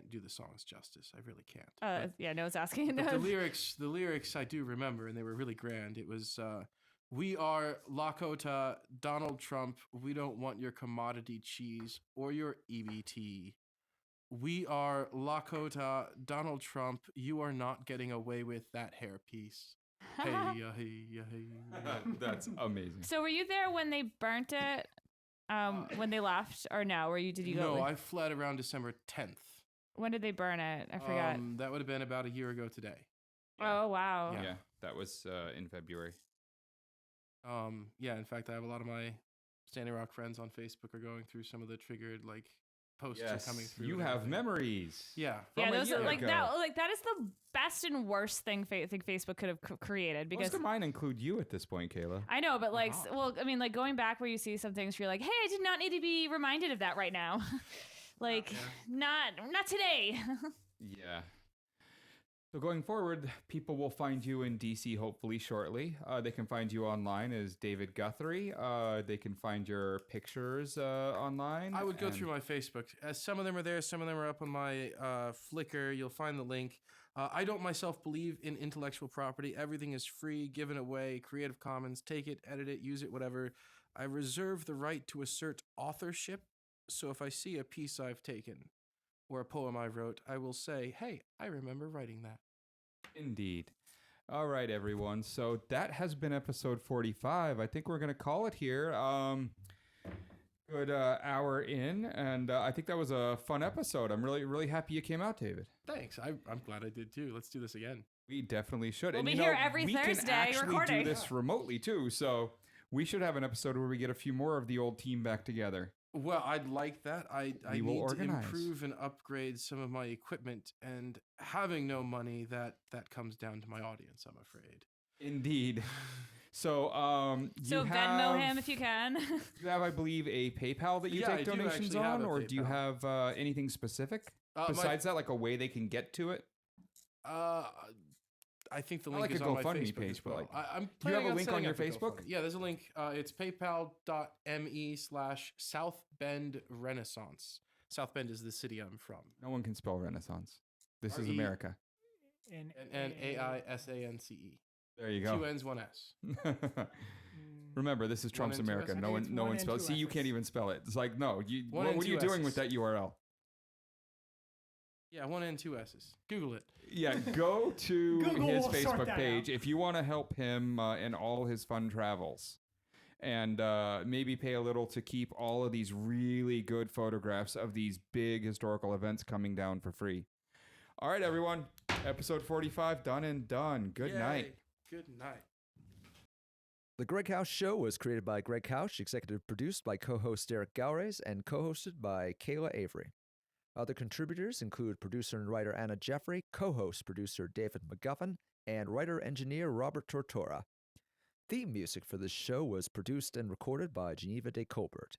E: do the song's justice. I really can't. But-
C: Yeah, no one's asking.
E: But the lyrics I do remember, and they were really grand. It was, "We are Lakota, Donald Trump. We don't want your commodity cheese or your EBT. We are Lakota, Donald Trump. You are not getting away with that hairpiece. Hey, ya, hey, ya, hey, ya."
B: that's amazing.
C: So were you there when they burnt it? When they left, or no? Did you go?
E: No, I fled around December 10th.
C: When did they burn it? I forgot.
E: That would have been about a year ago today.
C: Oh wow.
B: Yeah, that was in February.
E: Yeah, in fact, I have a lot of my Standing Rock friends on Facebook are going through some of the triggered like posts are coming through.
B: You
E: and
B: have
E: everything.
B: memories.
E: Yeah.
C: Yeah,
B: from a
C: those
B: year
C: like
B: ago.
C: that. Like that is the best and worst thing I think Facebook could have created, because
B: Most of mine include you at this point, Kayla.
C: I know, but like, well, I mean, like going back where you see some things, you're like, hey, I did not need to be reminded of that right now. Like, not today.
B: Yeah. So going forward, people will find you in DC hopefully shortly. They can find you online as David Guthrie. They can find your pictures online.
E: I would go
B: and-
E: through my Facebook. Some of them are there. Some of them are up on my Flickr. You'll find the link. I don't myself believe in intellectual property. Everything is free, given away, Creative Commons. Take it, edit it, use it, whatever. I reserve the right to assert authorship. So if I see a piece I've taken or a poem I wrote, I will say, hey, I remember writing that.
B: Indeed. All right, everyone. So that has been episode 45. I think we're going to call it here. Good hour in, and I think that was a fun episode. I'm really, really happy you came out, David.
E: Thanks. I'm glad I did too. Let's do this again.
B: We definitely should.
C: We'll
B: and
C: be
B: you know,
C: here every
B: we can
C: Thursday
B: actually
C: recording.
B: do this remotely too. So we should have an episode where we get a few more of the old team back together.
E: Well, I'd like that. I
B: We will
E: need to
B: organize.
E: improve and upgrade some of my equipment, and having no money, that comes down to my audience, I'm afraid.
B: Indeed. So,
C: So
B: you
C: Venmo
B: have,
C: him if you can.
B: You have, I believe, a PayPal that you
E: Yeah, I
B: take
E: do
B: donations
E: actually have
B: on,
E: a
B: or do you
E: PayPal.
B: have anything specific
E: My-
B: besides that, like a way they can get to it?
E: I think the
B: Not
E: link
B: like
E: is
B: a
E: on my
B: GoFundMe
E: Facebook
B: page,
E: as
B: but
E: well.
B: like-
E: I'm
B: Do you have
E: planning
B: a
E: on
B: link on
E: setting
B: your
E: up a
B: Facebook?
E: GoFundMe. Yeah, there's a link. It's paypal.me/South Bend Renaissance. South Bend is the city I'm from.
B: No one can spell Renaissance. This is
E: R-E-
B: America.
F: And
E: And AISANCE.
B: There you go.
E: 2 N's, 1 S.
B: Remember, this is Trump's
E: and two
B: America.
E: S's.
B: No
F: I
B: one,
F: think it's
B: no
F: one
B: one
F: and
B: spells.
F: two
B: See, you
F: S's.
B: can't even spell it. It's like, no.
E: One
B: What
E: and
B: are you
E: two
B: doing with
E: S's.
B: that URL?
E: Yeah, 1 and 2 S's. Google it.
B: Yeah, go to
F: Google
B: his
F: will sort
B: Facebook
F: that
B: page
F: out.
B: if you want to help him in all his fun travels. And maybe pay a little to keep all of these really good photographs of these big historical events coming down for free. All right, everyone. Episode 45 done and done. Good night.
E: Yay. Good night.
A: The GreggHoush Show was created by GreggHoush, executive produced by co-host Eric Gaures, and co-hosted by Kayla Avery. Other contributors include producer and writer Anna Jeffrey, co-host producer David McGuffin, and writer-engineer Robert Tortora. Theme music for this show was produced and recorded by Geneva de Colbert.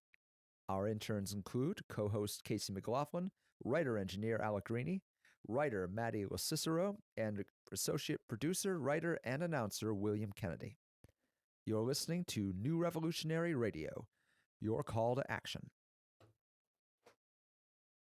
A: Our interns include co-host Casey McLaughlin, writer-engineer Alec Greeny, writer Maddie LoCicero, and associate producer, writer, and announcer William Kennedy. You're listening to New Revolutionary Radio, your call to action.